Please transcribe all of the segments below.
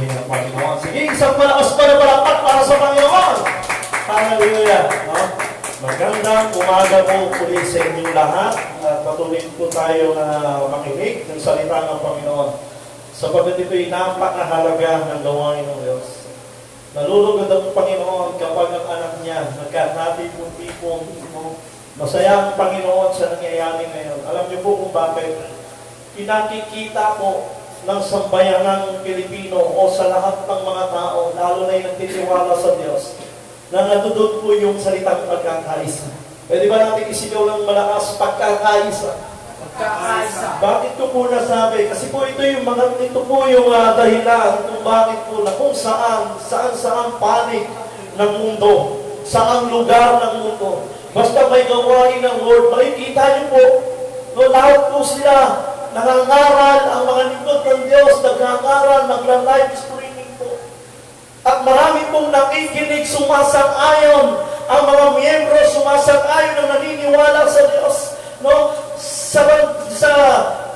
papurihin ang Panginoon. Sige, isang malakas pa na palakpak para sa Panginoon. Hallelujah. No? Magandang umaga po ulit sa inyong lahat. At patuloy po tayo na makinig ng salita ng Panginoon. Sapagkat ito'y napakahalaga ng gawain ng Diyos. Nalulugod ang Panginoon kapag ang anak niya nagkatipon-tipon. Masaya ang Panginoon sa nangyayari ngayon. Alam niyo po kung bakit? Pinakikita po ng sambayanang Pilipino o sa lahat ng mga tao, lalo na yung nagtitiwala sa Diyos, na natudot po yung salitang pagkakaisa. Pwede ba natin isigaw ng malakas pagkakaisa? Pagkakaisa. Bakit ko po nasabi? Kasi po ito po yung dahilan kung bakit po na kung saan panig ng mundo, saang lugar ng mundo. Basta may gawain ng Lord, makikita niyo po, no, lahat po sila nangangaral, ang mga lingkod ng Diyos, nagkangaral, nagla-live streaming po. At marami pong nakikinig, sumasang-ayon, ang mga miyembro sumasang-ayon na naniniwala sa Diyos, no? Sa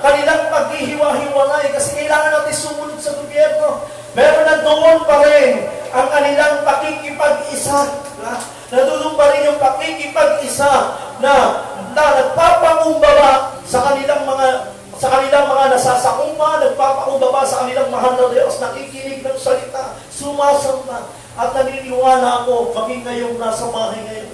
kanilang paghihiwa-hiwalay, kasi kailangan natin sumunod sa gobyerno. Pero nandoon pa rin ang kanilang pakikipag-isa. Nandoon pa rin yung pakikipag-isa na nagpapangumbaba sa kanilang mga nasasakuma, nagpapakumbaba sa kanilang mahal na Diyos, nakikinig ng salita, sumasamba, at naniniwala ako, maging kayong nasa bahay ngayon,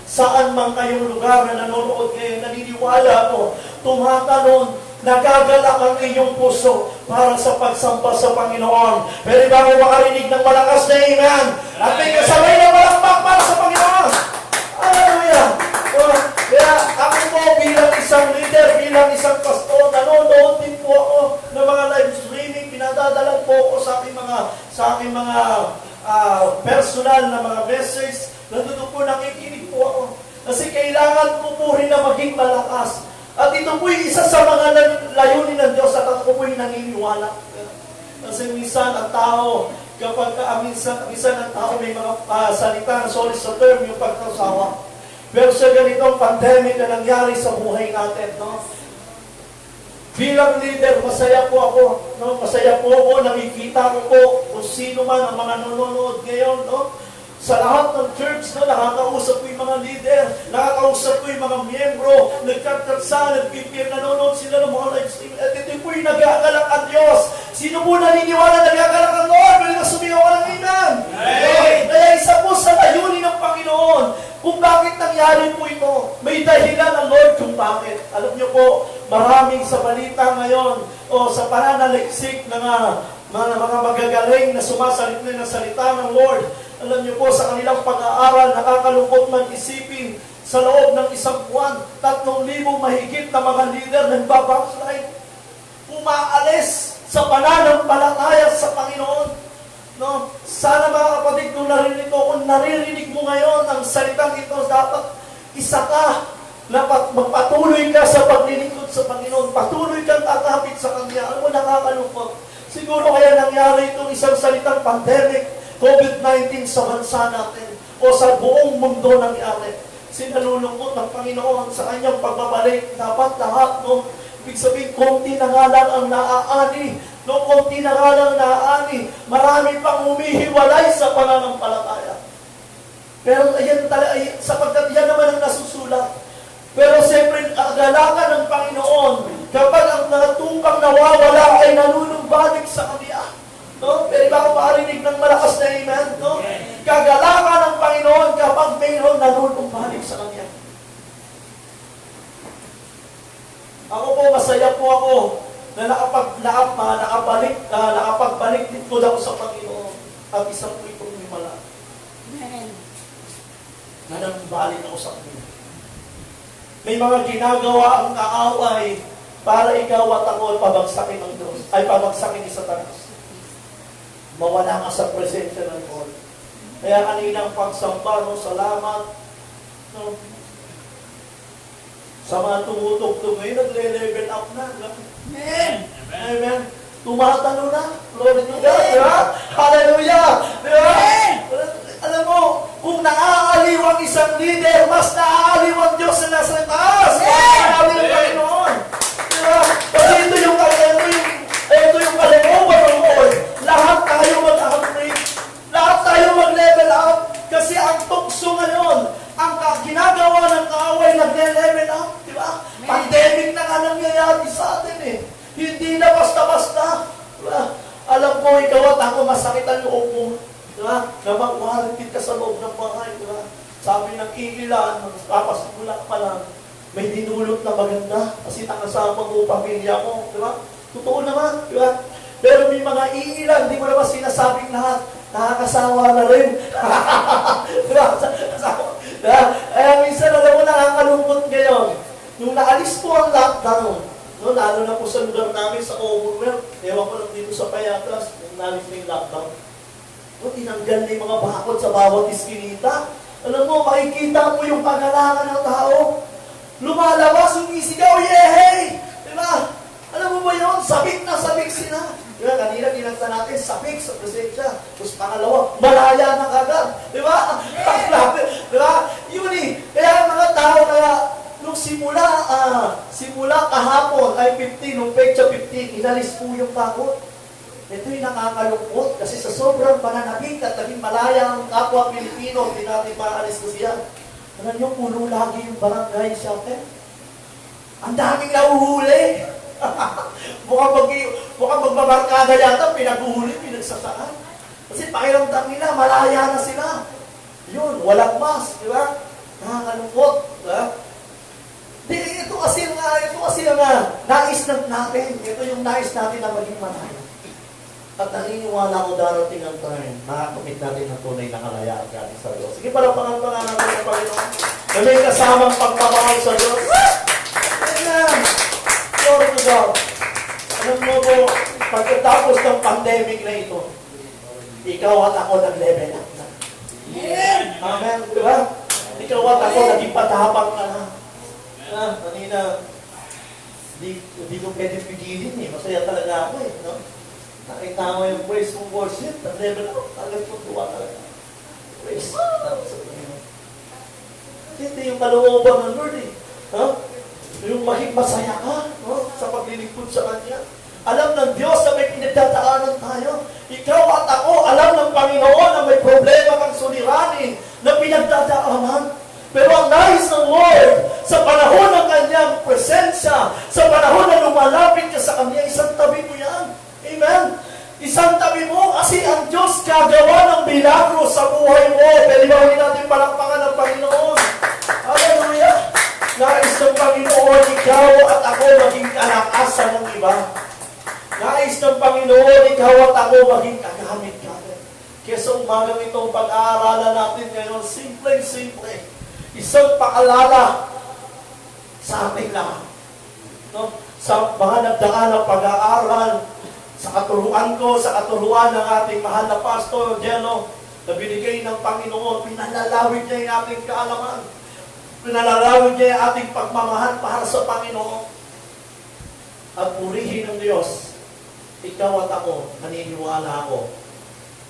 saan man kayong lugar na nanonood ngayon, naniniwala ako, tumatalon, nagagalak ang inyong puso para sa pagsamba sa Panginoon. Pero ba ako makarinig ng malakas na amen? At may kasabay na malakpak para sa Panginoon. Hallelujah! Kaya ako po bilang isang leader, bilang isang pastor, nanonood din po ako ng mga live streaming, pinadadalan po ako sa aking mga personal na mga message. Nandito po nakikinig po ako. Kasi kailangan po rin na maging malakas. At ito po isa sa mga layunin ng Diyos at ako po naniniwala. Kasi minsan ang tao, kapag minsan ang tao may mga salita, sorry sa term, yung pagkasawa. Pero sa ganitong pandemic na nangyari sa buhay natin, no? Bilang leader, masaya po ako, no? Masaya po ako, nakikita ko po kung sino man ang mga nanonood ngayon, no? Sa lahat ng church, no, nakakausap ko yung mga leader, nakakausap ko yung mga miyembro, nagkatatsa, nagpipir, nanonood sila ng mga live stream. At ito po yung nagagalak ang Diyos. Sino po naniniwala nagagalak ang Lord? Pwede na sumigaw ka ng amen. Kaya isa po sa layunin ng Panginoon, kung bakit nangyari po ito. May dahilan ang Lord kung bakit. Alam niyo po, maraming sa balita ngayon, o sa pananaliksik ng mga magagaling na sumasalita ng salita ng Lord. Alam niyo po, sa kanilang pag-aaral, nakakalungkot man isipin, sa loob ng isang buwan, 3,000 mahigit na mga leader nagbabackslide, umaalis sa pananampalataya sa Panginoon. No? Sana mga kapatid, kung naririnig mo ngayon ang salitang ito, dapat isa ka, magpatuloy ka sa paglilingkod sa Panginoon, patuloy kang tatapit sa Kanya. Alam mo, nakakalungkot. Siguro kaya nangyari itong isang salitang pandemic, COVID-19 sa bansa natin o sa buong mundo nangyari. Sinalulungkot ng Panginoon sa kanyang pagbabalik. Dapat lahat, no? Ibig sabihin, konti na nga lang ang naaani. No, konti na nga lang naaani. Marami pang humihiwalay sa pananampalataya. Pero ayan talaga, sapagkat yan naman ang nasusulat. Pero siyempre, agalakan ng Panginoon kapag ang natupang nawawala ay nanunumbalik sa Kanya. No? Pero ba ako makarinig ng malakas na amen? No? Kagalakan ng Panginoon kapag mayroon nanunumbalik sa Kanya. Ako po, masaya po ako na nakapagbalik dito ako sa Panginoon. At isang po itong himala. Amen. Na nanumbalik ako sa Kanya. May mga ginagawa ang kaaway para ikaw at ako ay pabagsakin ng Diyos, ay pabagsakin ni Satanas. Mawala ka sa presensya ng Lord. Kaya kaninang pagsamba, no, salamat. No, sa mga tumutugtog ngayon, nagle-level up na. Amen. Amen. Tumatalo na. Glory to God. Diba? Hallelujah. Diba? Alam mo, kung naaaliw ang isang leader, mas naaaliw ang Diyos na nasa taas. Mas naaaliw ang Panginoon. Diba? Kasi ito yung kalooban ng Lord. Lahat tayo pandemic na nga nangyayari sa atin eh. Hindi na basta-basta. Diba? Alam ko, ikaw at ako, masakit ang loob mo. Diba? Na mag-quarantine ka sa loob ng bahay. Diba? Sabi ng ilan, kapasimula pa lang, may dinulot na maganda kasi nakasama mo, pamilya mo. Diba? Totoo naman. Diba? Pero may mga ilan, di mo naman sinasabing lahat, nakakasawa na rin. Diba? Diba? Kaya minsan, alam mo, nakakalungkot ngayon. Nung naalis po ang lockdown, no, lalo na po sa lugar namin sa Overwhelm, ewan ko lang dito sa Payatras, nung naalis na yung lockdown, no, tinanggal na yung mga bakod sa bawat iskinita. Alam mo, makikita mo yung pag-alangan ng tao. Lumalabas, sumisigaw, yehey! Diba? Alam mo ba yun? Sabik na sabik sila. Diba? Kanina kinanta natin, sabik sa presensya. Tapos pangalawa, malaya na kagad. Diba? Diba? Yun eh. Kaya mga tao, kaya nung simula kahapon ay 15, nung pecha 15, inalis po yung takot. Ito'y nakakalungkot kasi sa sobrang pananabik at naging malaya ang kapwa Pilipino, hindi natin maalis ko siya. Alam niyo, puno lagi yung barangay shelter. Ang daming nahuhuli. mukhang magbabarkada yata, pinaguhuli, pinagsasaan. Kasi pakiramdam nila, malaya na sila. Yun, walang mas, di ba? Nakakalungkot, di ba? Ito kasi nga, nais natin. Ito yung nais natin na maging malaya. At naniniwala ko darating ang time, makakamit natin ang tunay na kalayaan galing sa Diyos. Sige, palapangan natin ang Panginoon. Na may kasamang pagmamahal sa Diyos. Amen. Glory to God. Alam mo po, pagkatapos ng pandemic na ito, ikaw at ako nag-level up na. Amen. Diba? Ikaw at ako naging patapang na na. Kanina, hindi ko pwede pigilin eh. Masaya talaga ako eh. No? Nakita mo yung praise mong worship, nag-level up, talagang tutuwa talaga. Praise. Hindi yung kalooban ng Lord eh. Huh? Yung maging masaya ka sa paglilingkod sa Kanya. Alam ng Diyos na may pinagdadaanan tayo. Ikaw at ako, alam ng Panginoon na may problema kang suliranin na pinagdadaanan. Pero ang nais ng Lord, sa panahon ng Kanyang presensya, sa panahon na lumalapit ka sa Kanya, isang tabi mo yan. Amen? Isang tabi mo kasi ang Diyos gagawa ng milagro sa buhay mo. Pwede ba huwag natin palakpakan ng Panginoon? Hallelujah! Nais ng Panginoon, ikaw at ako maging kalakasan ng iba. Nais ng Panginoon, ikaw at ako maging kagamit-gamit. Kaya sa umagang itong pag-aaralan natin ngayon, simple-simple. Isang paalala sa ating lahat. No? Sa mga nagdaan ng pag-aaral, sa katuruan ko, sa katuruan ng ating mahal na Pastor Jello, na binigay ng Panginoon, pinalalawin niya yung ating kaalaman. Pinalalawin niya yung ating pagmamahal para sa Panginoon. At purihin ng Diyos, ikaw at ako, naniniwala ako,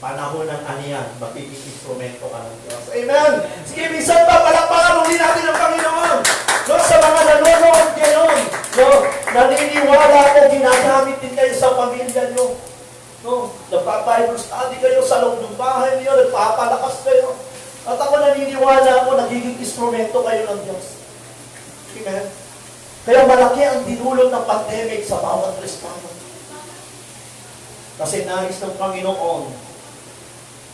panahon ng aniyan, magiging instrumento ka ng Diyos. Amen! Sige, minsan pa, palakpakan ulit natin ang Panginoon. No, sa mga nanonood ngayon, no, naniniwala ako, ginagamit din kayo sa pamilya nyo. No, nagpa-Bible study kayo sa loob ng bahay niyo, nagpapalakas kayo. At ako naniniwala ako, nagiging instrumento kayo ng Diyos. Amen? Kaya malaki ang dinulot ng pandemic sa bawat Kristiyano. Kasi nais ng Panginoon,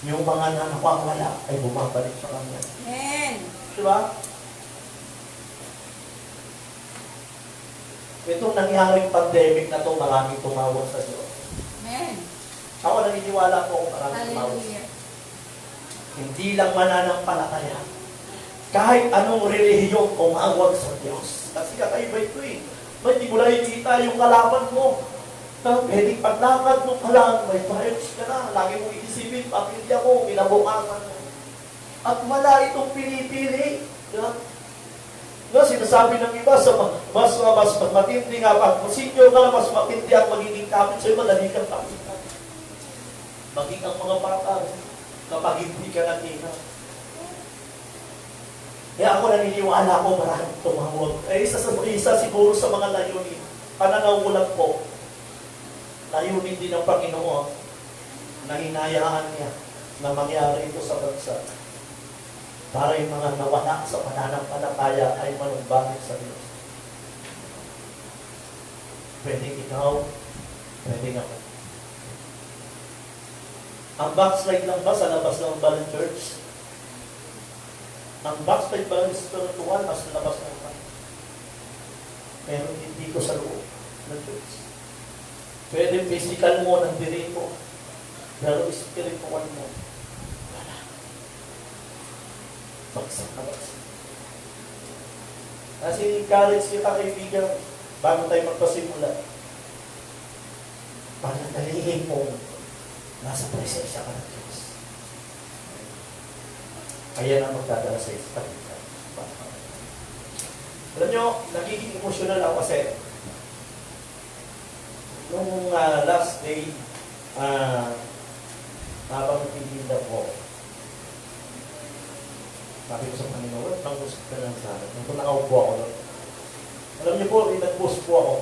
yung mga nanapawala ay bumabalik sa Kanya. Amen. Diba? Itong nangyaring pandemic na ito, maraming tumawag sa Diyos. Amen. Ako naniniwala po kung maraming tumawag. Hallelujah. Hindi lang mananampalataya. Kahit anong relihiyong tumawag sa Diyos. Kasi kakaiba ito eh. Hindi mo lang ikita yung kalaban mo. Pwedeng paglakad mo pa lang, may virus ka na. Lagi mong iisipin, pamilya mo, kinabukasan mo. At wala itong pinipili. Diba? No, sinasabi ng iba, mas matindi nga pa. Kung senior ka na, mas matindi ang magiging kapit sa'yo, madali kang kapitan. Maging ang mga bata, kapag hindi ka nag-ingat. Kaya ako naniniwala ko maraming tumawag. Isa siguro sa mga layunin. Pananaw ko lang po, layunin din ng Panginoon na hinayaan niya na mangyari ito sa bansa. Para yung mga nawala sa pananampalataya ay manumbalik sa Diyos. Pwede ikaw, pwede ako. Ang backslide lang ba sa labas ng ba ng church? Ang backslide ba ng spiritual, nasa labas ng ba? Pero hindi ko sa loob ng church. Pwede physical mo ng dirito, pero spiritual mo, wala. Bagsak na bagsak. Kasi encourage kita kaibigan, bago tayo magpasimula, panandalihin mo, nasa presensya ka ng Diyos. Kaya na magdadala sa iyo. Alam nyo, nagiging emotional ako kasi nung last day, habang nagtitinda po, sabi ko sa Panginoon, nang-usap ka lang sa akin. Nung nakaupo ako doon. Alam niyo po, nag-post po ako.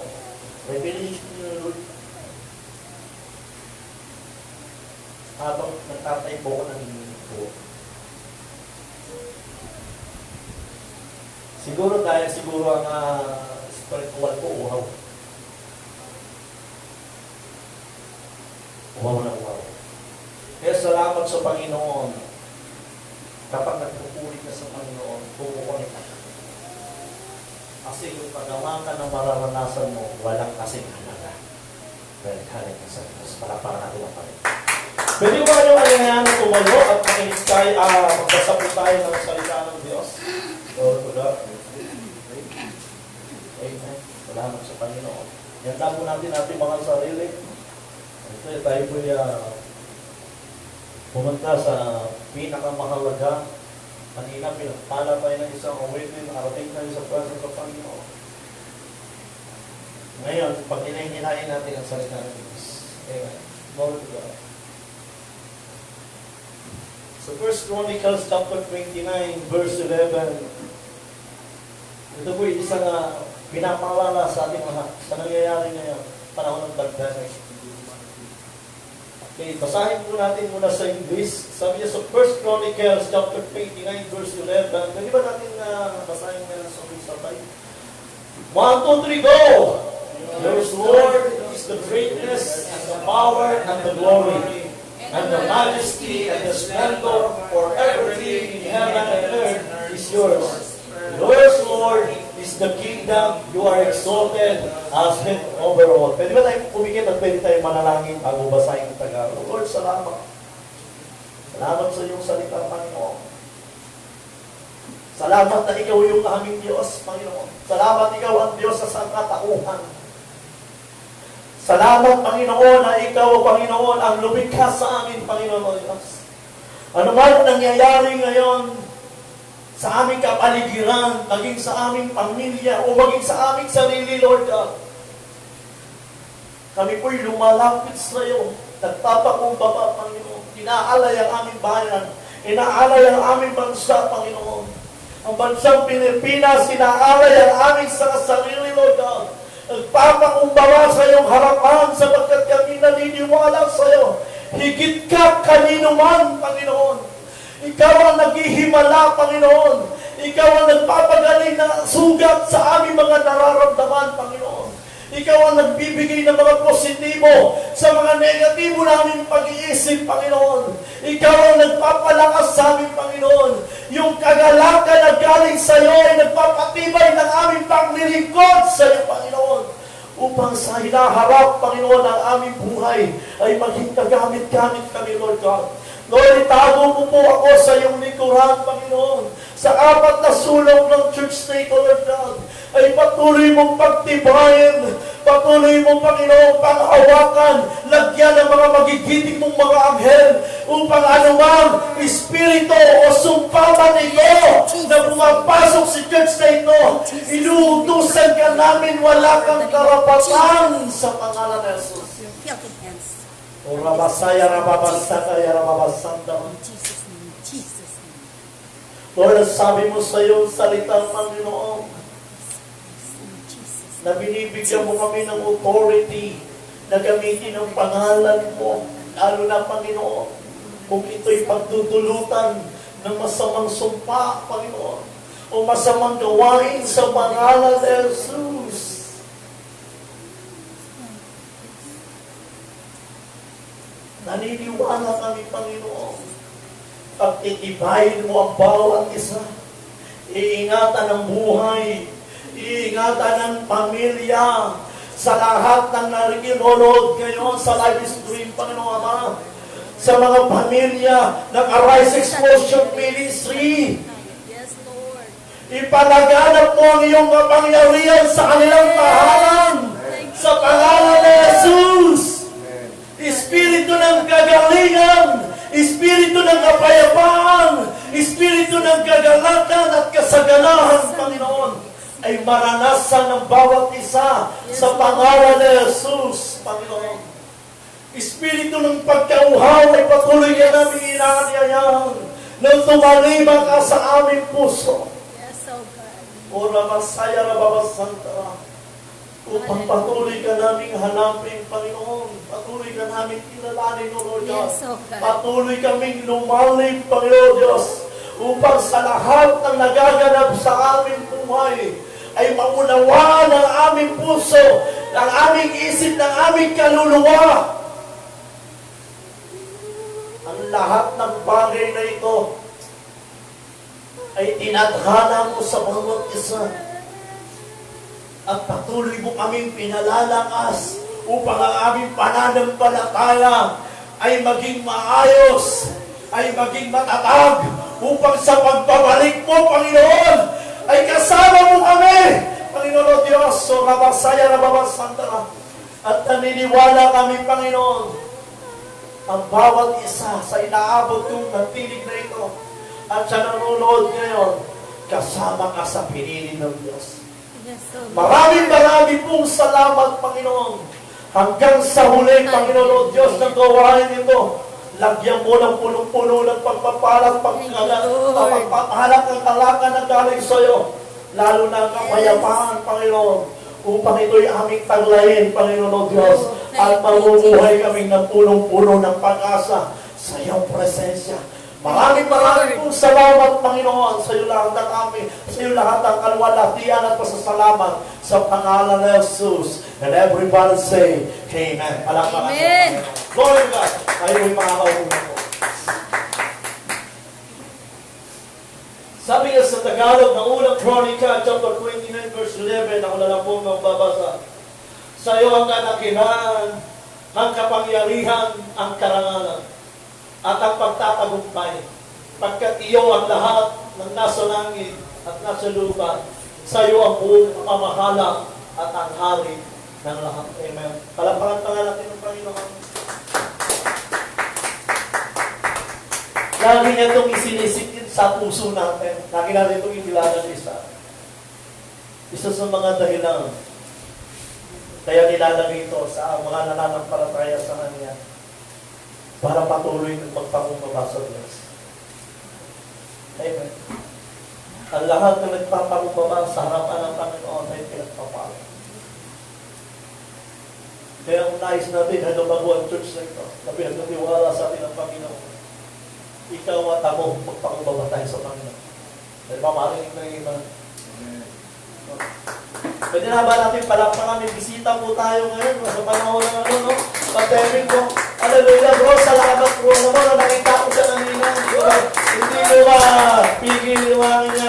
Revelation ng Lord. Habang nagtatay po ako ng ininit po. Siguro ang spiritual ko, uhaw. Uhaw na uhaw. Kaya salamat sa Panginoon. Kapag nagpupulit ka sa Panginoon, pupukulit ka. Kasi yung pagawa ka ng mararanasan mo, walang kasing halaga. Dahil halit ka sa Diyos. Para natin ang Panginoon. Pwede ba kayong alayan na tumayo at makinig tayo, magbasa po tayo ng salita ng Diyos? Lord to God. Amen. Salamat sa Panginoon. Yan lang po natin ating mga sarili. Ito, tayo po pumunta sa pinakamahalaga. Kanina, pinagpala tayo ng isang awakening, nakarating tayo sa presence ng Panginoon. Ngayon, pag hinahin natin ang salita ng Diyos. Amen. Glory to God. So 1 Chronicles chapter 29, verse 11. Ito po yung isang pinapaalala sa ating lahat sa nangyayari ngayon, panahon ng pandemic. Okay, basahin po natin muna sa English. Sabi niya sa 1 Chronicles chapter 29, verse 11. Pwede ba natin basahin na sa sabay? 1, 2, 3, go! Your Lord is the greatness and the power and the glory and the majesty and the splendor, for everything in heaven and earth is yours. Yours, Lord, is the kingdom. You are exalted as head over all. Pwede ba tayo pumikit at pwede tayo manalangin bago basahin ng Tagalog? Lord, salamat. Salamat sa iyong salita, Panginoon. Salamat na ikaw yung aming Diyos, Panginoon. Salamat ikaw ang Diyos sa sangkatauhan. Salamat, Panginoon, na ikaw, Panginoon, ang lumikha sa amin, Panginoon Diyos. Ano man nangyayari ngayon sa aming kapaligiran, maging sa aming pamilya, o maging sa aming sarili, Lord God, kami po'y lumalapit sa iyo, nagpapakumbaba, Panginoon. Inaalay ang aming bayan, inaalay ang aming bansa, Panginoon. Ang bansang Pilipinas, inaalay ang aming sa sarili, Lord God. Nagpapakumbaba sa iyong harapan sapagkat kami naniniwala sa iyo. Higit ka kanino man, Panginoon. Ikaw ang naghihimala, Panginoon. Ikaw ang nagpapagaling ng sugat sa aming mga nararamdaman, Panginoon. Ikaw ang nagbibigay ng mga positibo sa mga negatibo namin pag-iisip, Panginoon. Ikaw ang nagpapalakas sa amin, Panginoon. Yung kagalakan na galing sa iyo ay nagpapatibay ng aming paglilingkod sa iyo, Panginoon. Upang sa hinaharap, Panginoon, ang aming buhay ay maging kagamit-gamit kami, Lord God. Lord, itago mo po ako sa iyong likuran, Panginoon. Sa 4 na sulong ng church state, Lord God, ay patuloy mong pagtibayin, patuloy mong, Panginoon, panghawakan, lagyan ng mga magigiting mong mga anghel, upang anumang espiritu o sumpaman ito na pumapasok si church na ito, inuutusan ka namin, wala kang karapatan sa pangalan ng Jesus. Filthy hands. O rabasaya, rababasakaya, rababasanda. In Jesus' name, in Jesus' name. Lord, sabi mo sa iyong salita, Panginoon, In Jesus' na binibigyan mo kami ng authority na gamitin ang pangalan mo, lalo na, Panginoon, kung ito'y pagdudulutan ng masamang sumpa, Panginoon, o masamang gawain sa pangalan ni Jesus. Naniniwala kami, Panginoon. Pagtitibayin mo ang bawat isa. Iingatan ang buhay. Iingatan ang pamilya. Sa lahat ng narinig-nonod ngayon sa live stream, Panginoon Ama. Sa mga pamilya ng Arise Explosion Ministry. Yes, Lord. Ipalaganap mo ang iyong kapangyarihan sa kanilang tahanan. Sa pangalan ni Jesus. Espiritu ng kagalingan. Espiritu ng kapayapaan. Espiritu ng kagalakan at kasaganahan, Panginoon, ay maranasan ng bawat isa sa pangalan ni Jesus, Panginoon. Espiritu ng pagkauhaw ay patuloy ka namin inaanyayahan nang tumalibang ka sa aming puso. Yes, oh God. Ora masaya na babasanta. Upang patuloy ka naming hanapin, Panginoon. Patuloy ka naming kilalanin, O Lord God. Yes, oh God. Patuloy kaming lumalim, Panginoon Diyos. Upang sa lahat ng nagaganap sa aming buhay, ay maunawaan ang aming puso, ang aming isip, ng aming kaluluwa. Ang lahat ng bagay na ito ay tinadhana mo sa bawat isa. At patuloy mo kaming pinalalakas upang ang aming pananampalataya ay maging maayos, ay maging matatag, upang sa pagbabalik mo, Panginoon, ay kasama mo kami, Panginoon o Diyos. So, nabasaya na babasanta. At naniniwala kami, Panginoon, ang bawat isa sa inaabot kong nagtinig na ito at sa nanonood ngayon, kasama ka sa pinili ng Diyos. Yes, oh God. Maraming pong salamat, Panginoon. Hanggang sa huli, Panginoon o Diyos, ng gawain ito, lagyan mo ng punong-puno ng pagpapalang, pagpapahalak ng talakan na galing sa iyo. Lalo na ang kapayapaan, Panginoon, upang ito'y aming taglayin, Panginoon o Diyos, at mamumuhay kaming ng punong-puno ng pag-asa sa iyong presensya. Maraming pong salamat, Panginoon, sa iyo lahat ng amin, sa iyo lahat ng kalwalhatian at pasasalamat sa pangalan ng Jesus. And everybody say, Amen. Palakpakan. Amen. Glory to God. Ayo'y makakaupo po. Sabi nga sa Tagalog ng unang Chronica, chapter 29, verse 11, ako na lang po magbabasa. Sa iyo ang kanakinan, ang kapangyarihan, ang karangalan, at ang pagtatagumpay, pagkat iyo ang lahat ng nasa langit at nasa lupa, sa iyo ang buong pamahala at ang hari ng lahat. Amen. Palapakan pa nga natin ng Panginoon. Lagi niya itong isinisikit sa puso natin. Lagi natin itong inilalan isa. Isa sa mga dahilan kaya nilalagay ito sa mga nananampalataya sa Kanya, para patuloy ng magpakumbaba sa Diyos. Amen. Ang lahat na nagpapakumbaba sa harapan ng Panginoon ay pinagpapala. Kaya ang nais natin na lumago ang church na ito, na pinagkatiwala sa atin ng Panginoon, ikaw at ako magpakumbaba tayo sa Panginoon. Dahil mamarinig ng iba. Pwede na ba natin palakpakan? May bisita po tayo ngayon sa panahon ng no? Pandemic po. Hallelujah, bro. Salamat po naman na nakita ko siya kanina. Hindi ko ba pigil yung aking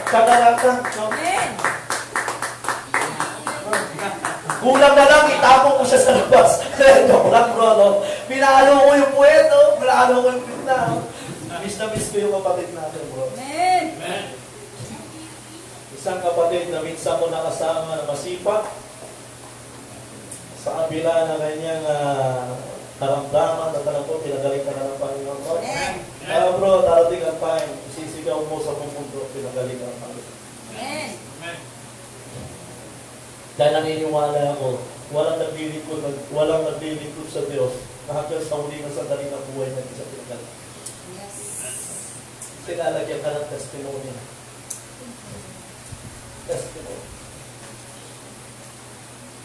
kagalatan. No? Amen. Kulang na lang, itapon ko siya sa labas. Joke lang, bro. No? Pinalo ko yung puwet, no? Pinalo ko yung pinta. No? Miss na miss ko yung kapatid natin, bro. Amen. Isang kapatid na minsan mo nakasama na masipag sa kabila na kanyang naramdaman at alam ko, pinagaling ka na ng Panginoon ko. Kaya bro, darating ang time, isisigaw mo sa mundo, pinagaling ka ng Panginoon. Amen. Dahil naniniwala ako, walang naglilingkod sa Diyos na hanggang sa huli ng sandali ng buhay na isa pinagaling. Yes. Pinalagyan ka ng testimony. Testimony.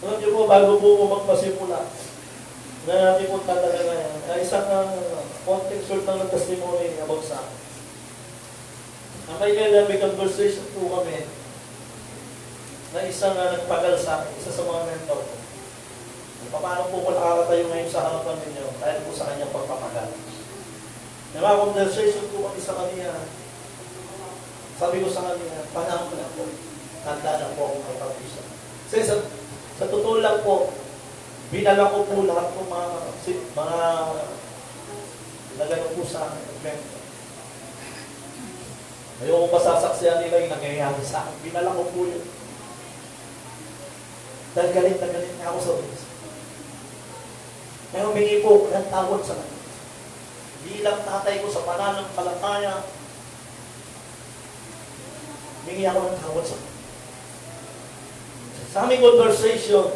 Alam niyo po, bago po mo magpasimula, na natin po talaga ngayon, na isang konting short ng testimony about sa akin. Ang kailan may conversation po kami na isang nagpagal sa akin, isa sa mga mentor ko. Paano po ko nakakatayo ngayon sa harapan ninyo dahil po sa kanyang pagpapagal. May mga conversation po kami sa kanya. Sabi ko sa kanya, panahon ko na po. Handa na po akong magpapisa. Kasi sa totoo lang po, binala ko po lahat ng mga nagano po sa event. Ayoko pasasaksihan nila yung nangyayari sa akin. Binala ko po yun. Dahil galit na galit niya ako sa ulis. Kaya humingi po ng tawad sa kanya. Bilang tatay ko sa pananampalataya, humingi ako ng tawad sa kanya. Sa aming conversation,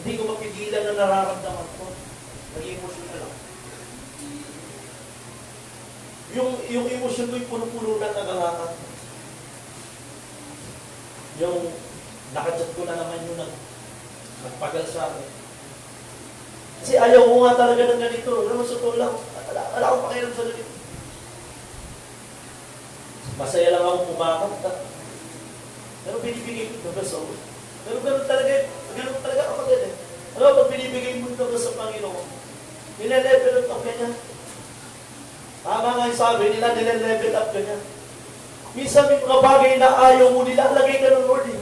hindi ko mapigilan na nararamdaman ko. Nag-emotional ako. Yung emosyon ko'y puno-puno na nagalakan. Yung nakadjat ko na naman yung nagpagal sa akin. Kasi ayaw ko nga talaga ng ganito. Alam mo, sa totoo lang, wala akong pakialam sa ganito. Masaya lang akong pumakot. Pero binibigay mo ito sa ulo. Pero ganun talaga kapatid eh. Ano, pag binibigay mo ito sa Panginoon, nile-level up ka niya. Tama nga yung sabi nila, nile-level up ka niya. Minsan may mga bagay na ayaw mo, nilalagay ka ng Lord eh.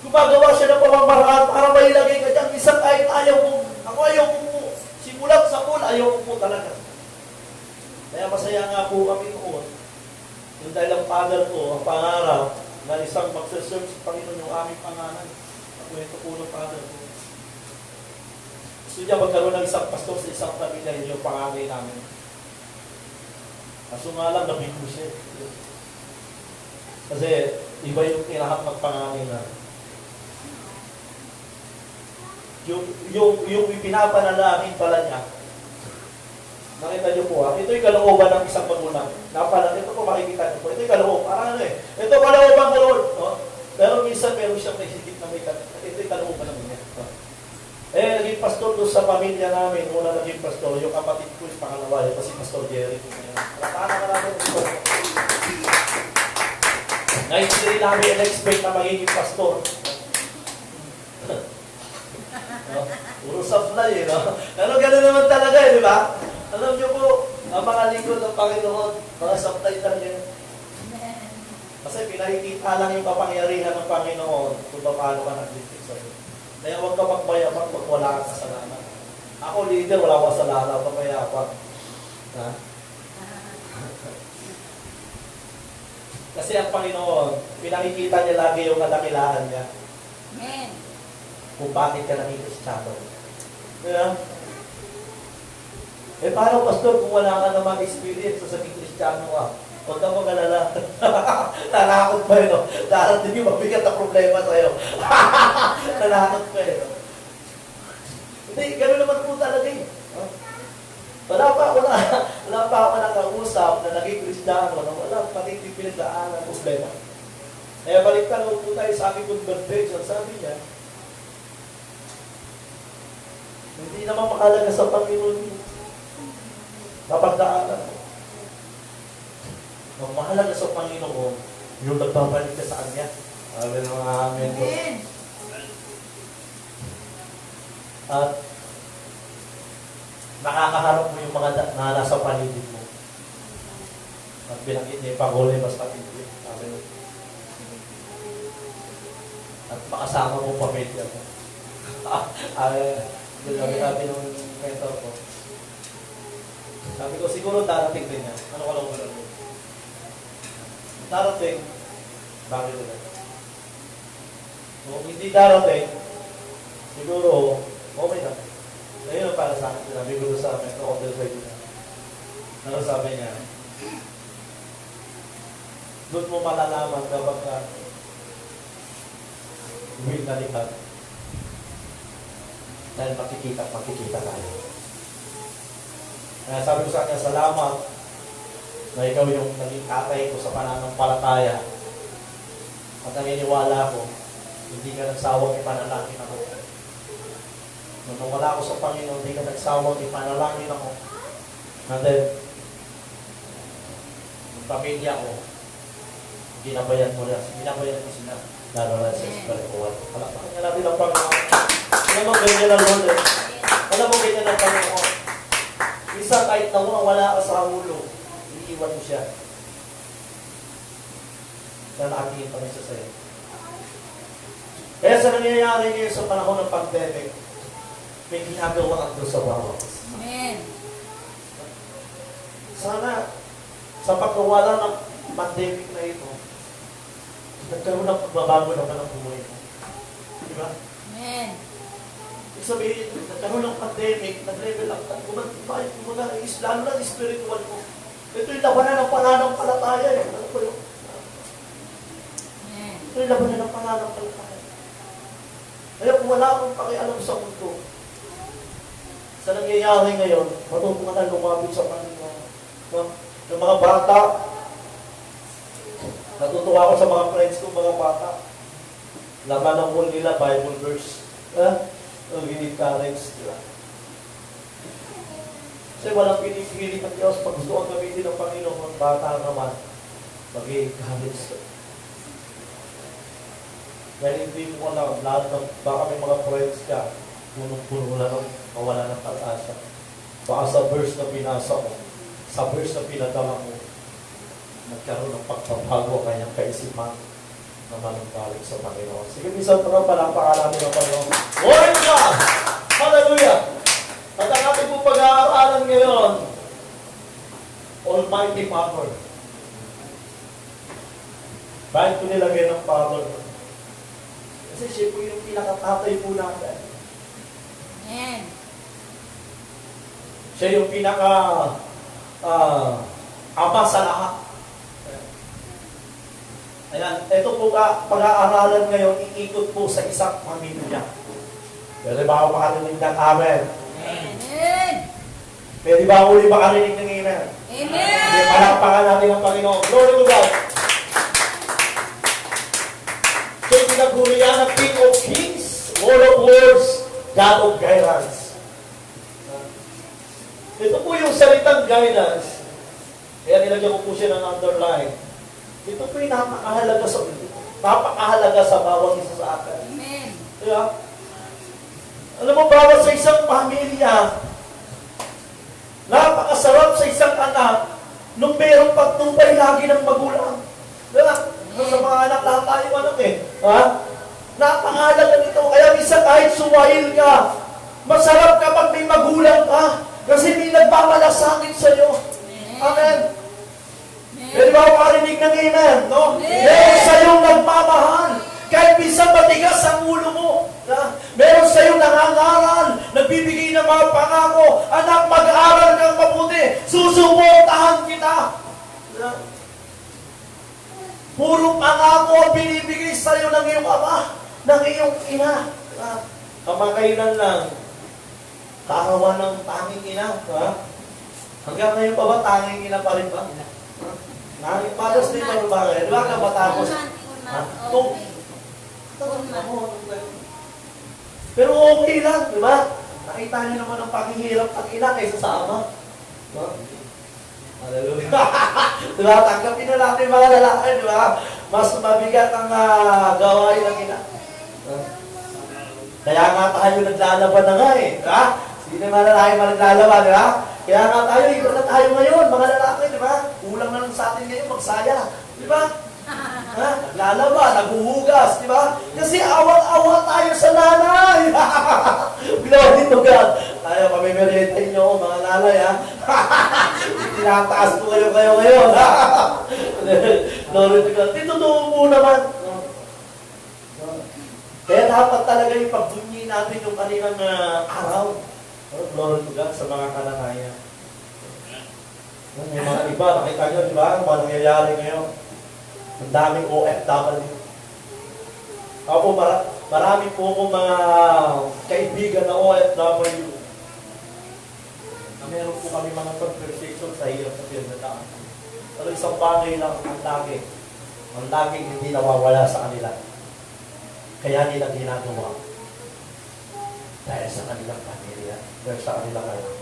Gumagawa siya ng pamamaraan para mailagay ka dyan. Minsan kahit ayaw mo, ako ayaw mo po. Simulat sa pool, ayaw mo po talaga. Kaya masaya nga po kami noon. Yung dahil ang father ko, ang pangarap, na isang magsaserve sa Panginoon yung aming pangalan. Ako ito po ng father ko. Gusto niya magkaroon ng isang pastor sa isang pamilya, yun yung panganay namin. Kaso nga lang, nabigo siya. Kasi iba yung tinahap magpanganay na. Yung ipinapanalangin pala niya, nakita niyo po ha, ito'y kalooban ng isang magulang. Ito po makikita niyo po, ito'y kalooban. Parang ano eh, ito kalooban ko Lord. No? Pero minsan meron siyang naisipit na may ito'y kalooban naman niya. No? Naging pastor doon sa pamilya namin. Una naging pastor, yung kapatid ko yung pangalawa, yung kasi Pastor Jerry. Paano ka natin ito? Ngayon hindi namin in-expect na magiging pastor. No? Puro supply eh, no? Pero gano'n naman talaga eh, di ba? Alam niyo po, ang mga lingkod ng Panginoon, mga supply talaga. Kasi pinahikita lang yung kapangyarihan ng Panginoon kung paano ka nagligtas sa'yo. Kaya huwag ka magmayabang pag wala kang kasalanan. Ako leader, wala akong kasalanan, huwag ka mayabang. Ha? Kasi ang Panginoon, pinakikita niya lagi yung kadakilaan niya. Amen. Kung bakit ka naging Kristiyano. Kaya, paano pastor kung wala ka naman experience sa naging Kristiyano ka? Huwag kang mag-alala. Nanakot pa yun. Darating yung mabigat na problema sa'yo. Nanakot pa yun. Hindi, gano'n naman po talaga yun. Wala pa ako nakausap na naging Kristiyano na wala pati pinagdaanan problema. Kaya baliktad po tayo sa aking conversation. Sabi niya, hindi naman makalaga sa Panginoon yun. Napagdaanan mo. Ang mahalaga sa Panginoon, yung nagbabalik ka sa Kanya. Amen mga amen. Amen. At nakakaharap mo yung mga na nasa paligid mo. At binanggit niya yung panguli basta hindi. Amen. At makasama mo pamilya mo. Sabi natin ng mentor ko. Sabi ko, siguro darating din niya. Ano ka lang wala mo? Darating, bakit ulit? Kung hindi darating, siguro, okay na. Ngayon para sa akin, sinabi ko sa amin, order sa ito na. Ano sabi niya? Doon mo malalaman kapag ka will na lipat. Dahil makikita tayo. Kaya sabi ko sa kanya, salamat na ikaw yung naging tatay ko sa pananampalataya. At naniniwala ko, hindi ka nagsawang ipanalangin ako. Nung wala ako sa Panginoon, hindi ka nagsawang ipanalangin ako. And then, yung pamilya ko, ginabayan mo sila, lalo na sa espiritual. Palakpakan niya natin ang Panginoon. ganyan ang Lord eh. Alam mo, ganyan ang Panginoon. Isa kahit na wala ka sa ulo, iiwan mo siya. Na nakikita mo siya sa'yo. Kaya sa nangyayari ngayon sa panahon ng pandemic, may ginagawa ang Diyos sa bawat. Amen. Sana, sa pagkawala ng pandemic na ito, nagkaroon ng pagbabago naman ang buhay mo. Di ba? Amen. Ibig sabihin, nagkaroon ng pandemic, nag-level up, kumagpapay, lalo na spiritual mo. Ito yung labanan ng pananampalataya eh. Ano po yun? Amen. Ito yung labanan ng pananampalataya. Kaya kung wala akong pakialam sa mundo, sa nangyayari ngayon, matuto ka na lumapit sa Panginoon. No? Yung mga bata, natutuwa ako sa mga friends ko, mga bata. Laman ng wall nila, Bible verse. Ang gini-courage, di ba? Kasi walang pinipilit ng Diyos. Pag gusto kang gamitin ng Panginoon, ang bata naman, mag-i-courage. Dahil hindi mo alam, lahat ng, baka may mga friends ka, punong-puno na ng mawala ng pag-asa. Baka sa verse na pinasa mo, sa verse na pinadala mo, nagkaroon ng pagpapago kanyang kaisipan na manumbalik sa Panginoon. Sige, minsan pa pala ang pangalan ng Panginoon. Glory to God! Hallelujah! At ang ating po pag-aaralan ngayon, Almighty Father. Bakit ko nilagay ng Father? Kasi siya po yung pinakatatay po natin. Amen. Siya yung pinaka ama sa lahat. Ayan, ito po pag-aaralan ngayon, iikot po sa isang pamilya. Pwede ba ako makarinig ng Amen? Amen. Pwede ba ako ulit makarinig ng Amen? Amen. Hindi, palakpakan natin ang Panginoon. Glory to God! Siya yung pinagurihan ng King of Kings, Lord of Lords, God of Guidance. Ito po yung salitang guidance. Kaya nilagyan ko po siya ng underline. Ito po yung napakahalaga sa bawat isa sa atin. Amen. Diba? Alam mo, bawat sa isang pamilya, napakasarap sa isang anak nung mayroong pagtubay lagi ng magulang. Diba? Sa mga anak, lahat tayo anak eh. Ha? Napakahalaga nito. Kaya minsan kahit suwail ka, masarap kapag may magulang ka. Kasi may nagmamalasakit sa'yo. Amen. Pwede ba ako marinig ng amen? No? Meron sa'yong nagmamahal. Kahit minsan matigas ang ulo mo. Meron sa'yong nangangaral, nagbibigay ng mga pangako. Anak, mag-aaral kang mabuti. Susuportahan kita. Puro pangako ang binibigay sa'yo ng iyong ama, ng iyong ina. Kamakailan lang, kahawa ng tanging ina. Hanggang ngayon pa ba tanging ina pa rin ba? Palos din pa ba? Di ba ka matapos? Pero okay lang, di ba? Nakita niyo naman ang paghihirap ng ina kaysa sa ama. Hallelujah. Di ba? Tanggapin na natin mga lalaki, di ba? Mas mabigat ang gawain ng ina. Kaya nga tayo naglalaban na nga eh. Di ba? Sino naman lalaki maglalaban, di ba? Kaya nga tayo, ikaw na tayo ngayon, mga lalaki, di ba? Kulang na lang sa atin ngayon, magsaya. Di ba? Naglalaba, naghuhugas, di ba? Kasi awat-awat tayo sa nanay. Glory to God. Tayo, pamimerientahin nyo ako, mga nanay, ha? Tinataas ko kayo ngayon, ha? Glory to God. Totoo po naman. Kaya dapat talaga yung pagbunyi natin yung kanilang araw. Glory to God sa mga kananayan. May mga iba, nakita nyo, di ba? Ano ba nangyayari ngayon? Ang daming OFW. Ako, marami po akong mga kaibigan na OFW. Na meron po kami mga conversation sa hirap sa pinagdaan. Pero isang bagay lang ang laging hindi nawawala sa kanila. Kaya nila ginagawa. Dahil sa kanilang pamilya. Dahil sa kanilang anak.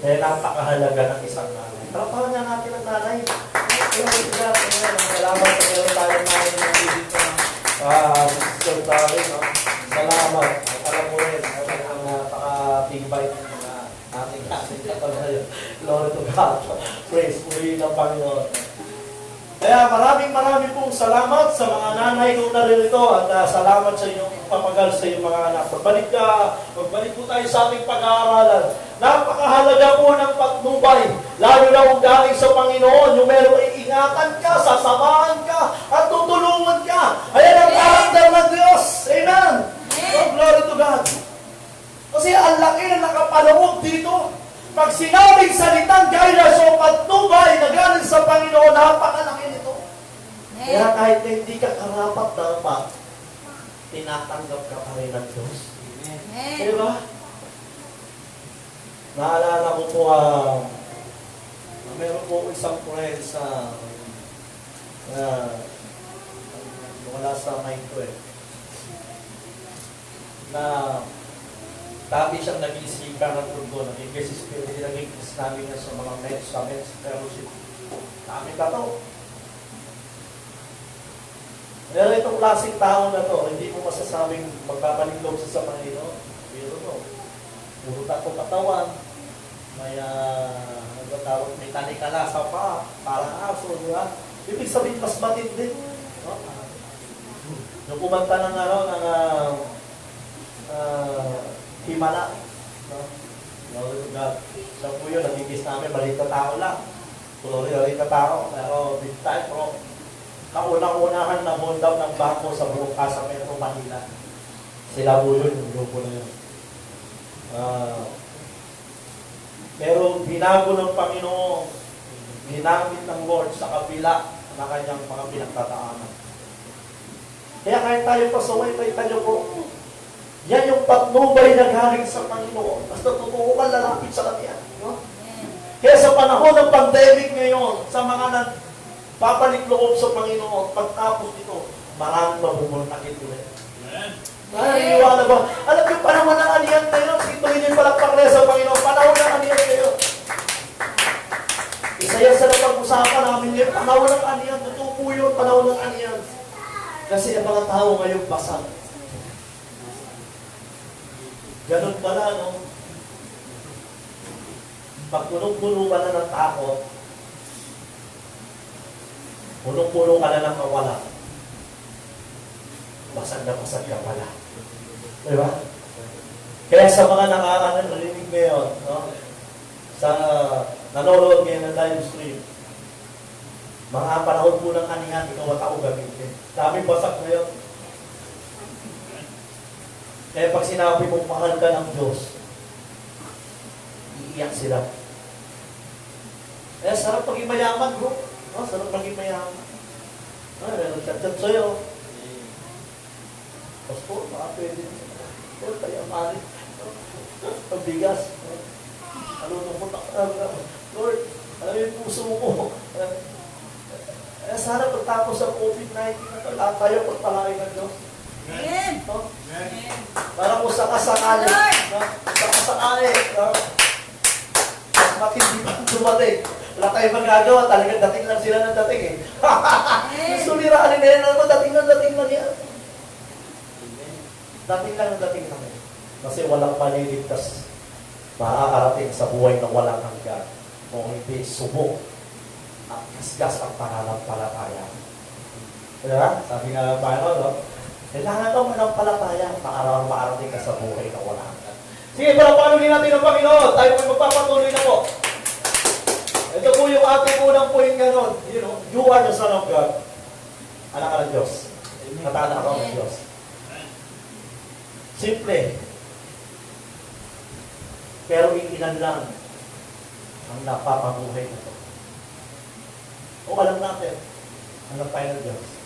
Kaya napakahalaga ng isang nanay. Trapahan nga natin ang nanay. Salamat sa meron tayong nanay na dito na Sister Tari. Salamat. Alam mo God. Praise, purihin ng Panginoon. Kaya maraming pong salamat sa mga nanay kong naririto at salamat sa inyong papagal sa inyong mga anak. Magbalik po tayo sa ating pag-aaralan. Napakahalaga po ng patnubay, lalo na kung galing sa Panginoon, yung merong iingatan ka, sasamahan ka, at tutulungan ka. Ayan ang karakter ng Diyos. Amen. Oh, glory to God. Kasi ang laki na nakapaloob dito. Pag sinabing salitang guidance o patnubay na galing sa Panginoon, napakalaki nito. Kaya kahit na hindi ka karapat dapat, tinatanggap ka pa rin ng Diyos. Di ba? Naalala ko po, meron po isang friend sa wala sa mind ko na dati siyang nag-iisip ka ng tundo, naging spirit, naging namin na sa mga meds, fellowship. Dami ka to. Pero itong klaseng tao na to, hindi mo masasabing magbabaling loob sa Panginoon. Pero to, puro tako katawan, may may talikala sa pa, parang aso, di ba? Ibig sabihin, mas matindi. No? Yung kumanta ng Himala. No? Glory to God. Sa po yun, nagigis namin, maliit na tao lang. Glory, maliit na tao. Pero big time, bro. Kaunang-unahan na daw ng bako sa buong sa Metro Manila. Sila po yun, yung grupo na yun. Pero binago ng Panginoon, ginamit ng Lord sa kabila na kanyang mga pinagtataanan. Kaya kahit tayo pasaway, tayo po, yan yung patnubay na galing sa Panginoon. Basta totoo ka lalapit sa Kanya. No? Kaya sa panahon ng pandemic ngayon, sa mga nagpapalik loob sa Panginoon, pagtapos nito, maraming mabubultakit ulit. Naniniwala ba? Alam niyo, panahon ng aliyan ngayon, ito hindi palakpak na sa Panginoon, panahon ng aliyan ngayon. Isa yan sa napag-usapan namin ngayon, panahon ng aliyan, totoo po yun, panahon ng aliyan. Kasi ang mga tao ngayon basag. Ganun pala, no? Pag punong-puno ka na ng takot, punong-puno ka na ng kawala, basag na basag ka pala. Diba? Kaya sa mga nakakarinig ngayon, no? Sa nanonood ngayon ng live stream, mga panahon po ng anihan, ikaw at ako gamitin. Daming basag ngayon. Kaya pag sinabi mong mahal ka ng Diyos, iiyak sila. Kaya sarap maging mayaman, bro. No? Sarap maging mayaman. Nag-chat-chat sa'yo. Pastor, baka pwede. Lord, payamanin. Pagbigas. Nalulungkot ako. Lord, alam yung puso mo. Kaya sana pagtapos sa COVID-19 na ito, lahat tayo pagpalain ng Diyos. Amen. No? Amen. Parang kung sakasakali. No? Kung sakasakali. No? Mas matindi pa dumating. Wala tayong magagawa. Talagang dating lang sila ng dating eh. Yung suliranin na yan, ano, dating lang yan. Dating lang yan. Kasi walang maliligtas. Makakarating sa buhay na walang hanggan. Kung hindi subok at kasgas ang pananampalataya. Diba? Sabi nga paano, no? Kailangan daw manampalataya para makarating ka sa buhay na wala hanggan. Sige, palapanunin natin ang Panginoon. Tayo po magpapatuloy na po. Ito po yung ating unang point ngayon. You know, you are the Son of God. Anak ka ng Diyos. Katana ka ng Diyos. Simple. Pero ilan lang ang napapabuhay na ito. O alam natin, alam tayo ng Diyos.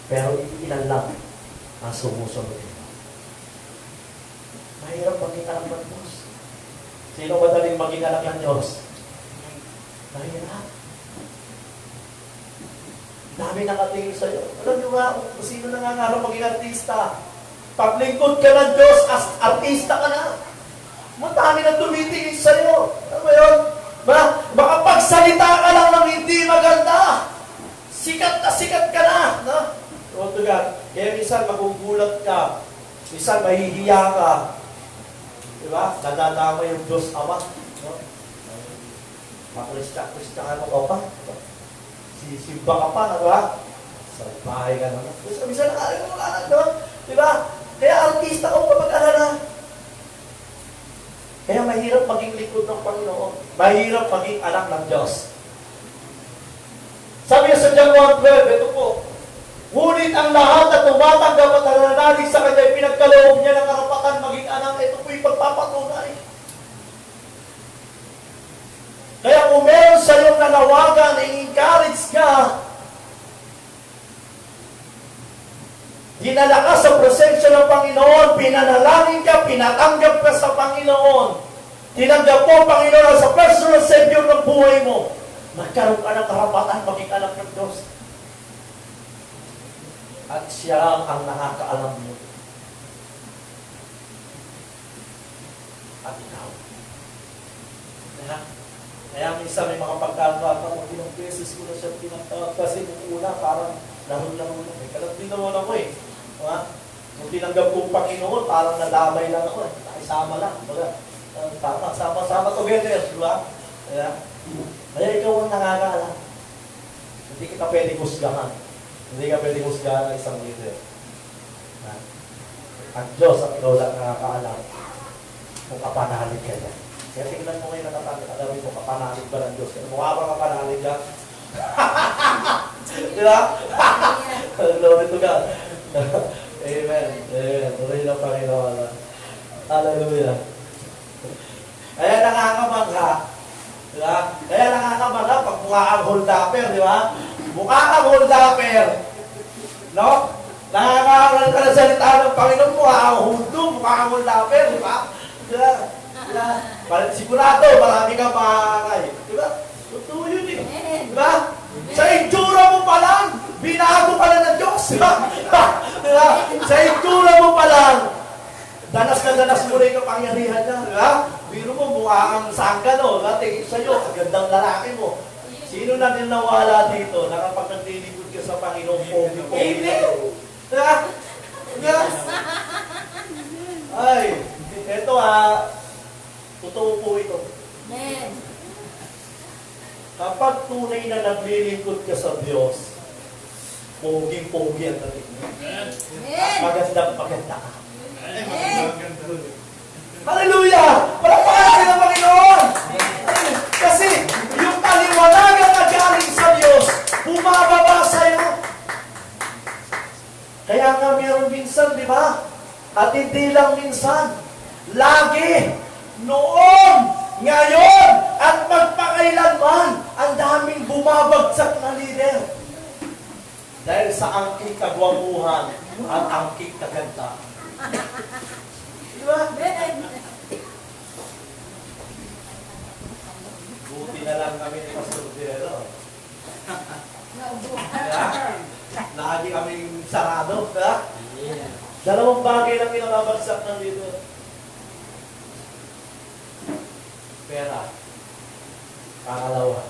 Pero ilan lang ang sumusunod ito. Mahirap maging anak ng Diyos. Sino madaling maging anak ng Diyos? Mahirap. Dami nakatingin sa'yo. Alam nyo nga kung sino nangangarap maging artista. Paglingkod ka ng Diyos, artista ka na. Madami na tumitingin sa'yo. Ano ba yun? Makapagsalita ka lang ng hindi maganda. Sikat ka na. No? So, God, kaya minsan magugulat ka. Minsan mahihiya ka. Diba? Nadadama yung Diyos Ama. No? Makristya-kristyahan mo pa. Sisimba ka pa, di ba? Sa bahay ka naman. Bisa na ka mga anak doon. Di ba? Kaya artista ko kapag-alala. Kaya mahirap maging likod ng Panginoon. Mahirap maging anak ng Diyos. Sabi niya sa John 1:12, ito po, ngunit ang lahat na tumatanggap at nananalig sa Kanya, pinagkaloob niya ng karapatan maging anak, ito po yung pagpapatunay. Kaya kung meron sa iyong nanawagan, i-encourage ka, dinala ka sa presensya ng Panginoon, pinanalangin ka, pinatanggap ka sa Panginoon, tinanggap mo ang Panginoon sa personal Savior ng buhay mo, nagkaroon ka ng karapatan maging anak ng Diyos. At siya ang nakakaalam mo. At ikaw. Kaya minsan may mga pagkakataon, ilang beses ko na siya pinatawag kasi nung una parang laro-laro lang. May kalat din naman ako eh. Diba? Nung tinanggap kong Panginoon, parang nadamay lang ako eh. Nakisama lang. Sama-sama together. Diba? Kaya ikaw ang nakakaalam. Hindi kita pwede husgahan. Hindi ka pwede husgahan ng isang leader. Ang Diyos ang ikaw lang nakakaalam kung kapanalig ka niya. Kaya tingnan mo ngayon nakatagawin mo, kapanalig ba ng Diyos? Mukha ba kapanalig ka? Diba? Glory to God. Amen. Amen. Tuloy ng Panginoon. Hallelujah. Kaya nakakabangga. Diba? Kaya nakakabangga pag mukha kang hold-upper, di ba? Mukha kang hold-upper. No? Nakakaaral ka na salita ng Panginoon, mukha kang huldo, mukha kang hold-upper, di ba? Diba? Sigurado, marami kang makakay. Diba? Totoo yun eh. Diba? Sa itsura mo pa lang, binago ka na ng Diyos. Diba? Sa itsura mo pa lang, danas na danas mo rin yung kapangyarihan niya. Diba? Biro mo, mukha kang sangga, no? Tingin sa'yo, ang gandang lalaki mo. Sino na din nawala dito na kapag naglilingkod ka sa Panginoon, pogi-pogi? Diba? Diba? Ay, eto totoo po ito. Amen. Kapag tunay na naglilingkod ka sa Diyos, pogi-pogi ang dating mo. Amen. Magandang-maganda ka. Amen. Hallelujah! Palakpakan natin ang Panginoon! Kasi yung kaliwanagan na galing sa Diyos, bumababa sa'yo. Kaya nga meron minsan, di ba? At hindi lang minsan, lagi, noon, ngayon, at magpakailanman, ang daming bumabagsak na leader. Dahil sa angking kagwapuhan at angking kaganda. Di ba? Amen. Buti na lang kami ni Pastor Diero. Naubuhan. Lagi kaming sarado. Dalawang bagay lang pinababagsak ng leader. Pera. Pangalawa.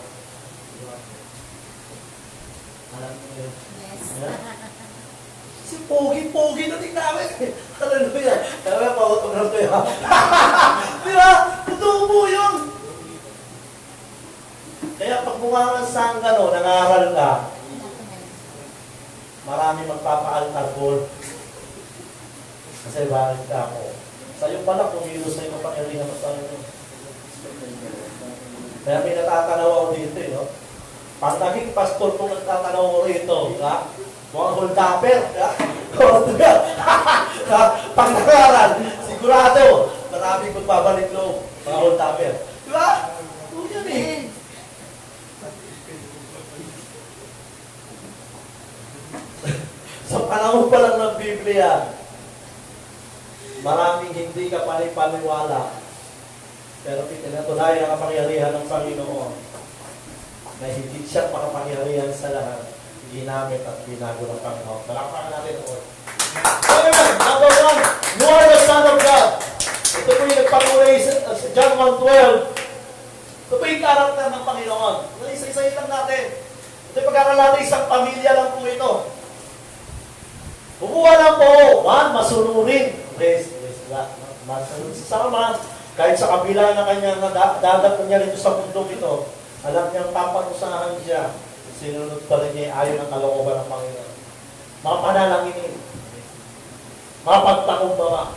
Alam mo yun. Yes. Si Pogi-Pogi na tingnan namin. Hallelujah. Kaya may pa-autograph ko yun. Di ba? Totoo po yun. Kaya pag bumangan sa gano'n, nangaral ka, marami magpapaaltar-call. Kasi bakit ka ako? Sa'yo pala, kumilos na yung kapangyarihan ng Panginoon. Kaya may natatanaw ako dito, no? Pag naging pastor kung nagtatanaw ko rito, ha? Mga hold-upper, ha? Pag nangaral, sigurado, maraming magbabalik loob, mga hold-upper. Di ba? Oo yan eh. Amen. Sa panahon pa lang ng Biblia, maraming hindi ka panipaniwala. Pero pinatunayan ang kapangyarihan ng Panginoon na hindi siya makapangyarihan sa lahat. Ginamit at binago ng Panginoon. Palakpakan natin ako. Amen. Number one, you are the Son of God. Ito po yung nagpakulay sa John 1:12. Ito po yung karakter ng Panginoon. Isa-isayin lang natin. Ito yung pagkaral natin, isang pamilya lang po ito. Bubuha lang po. One, masunurin. Praise God. Masunod sa sama. Kahit sa kabila na kanyang dadat niya rito sa mundong ito, Alam niyang paparusahan siya. Sinunod pa rin niya ayon ang kalooban ng Panginoon. Mga panalangin, mapagtakumbaba,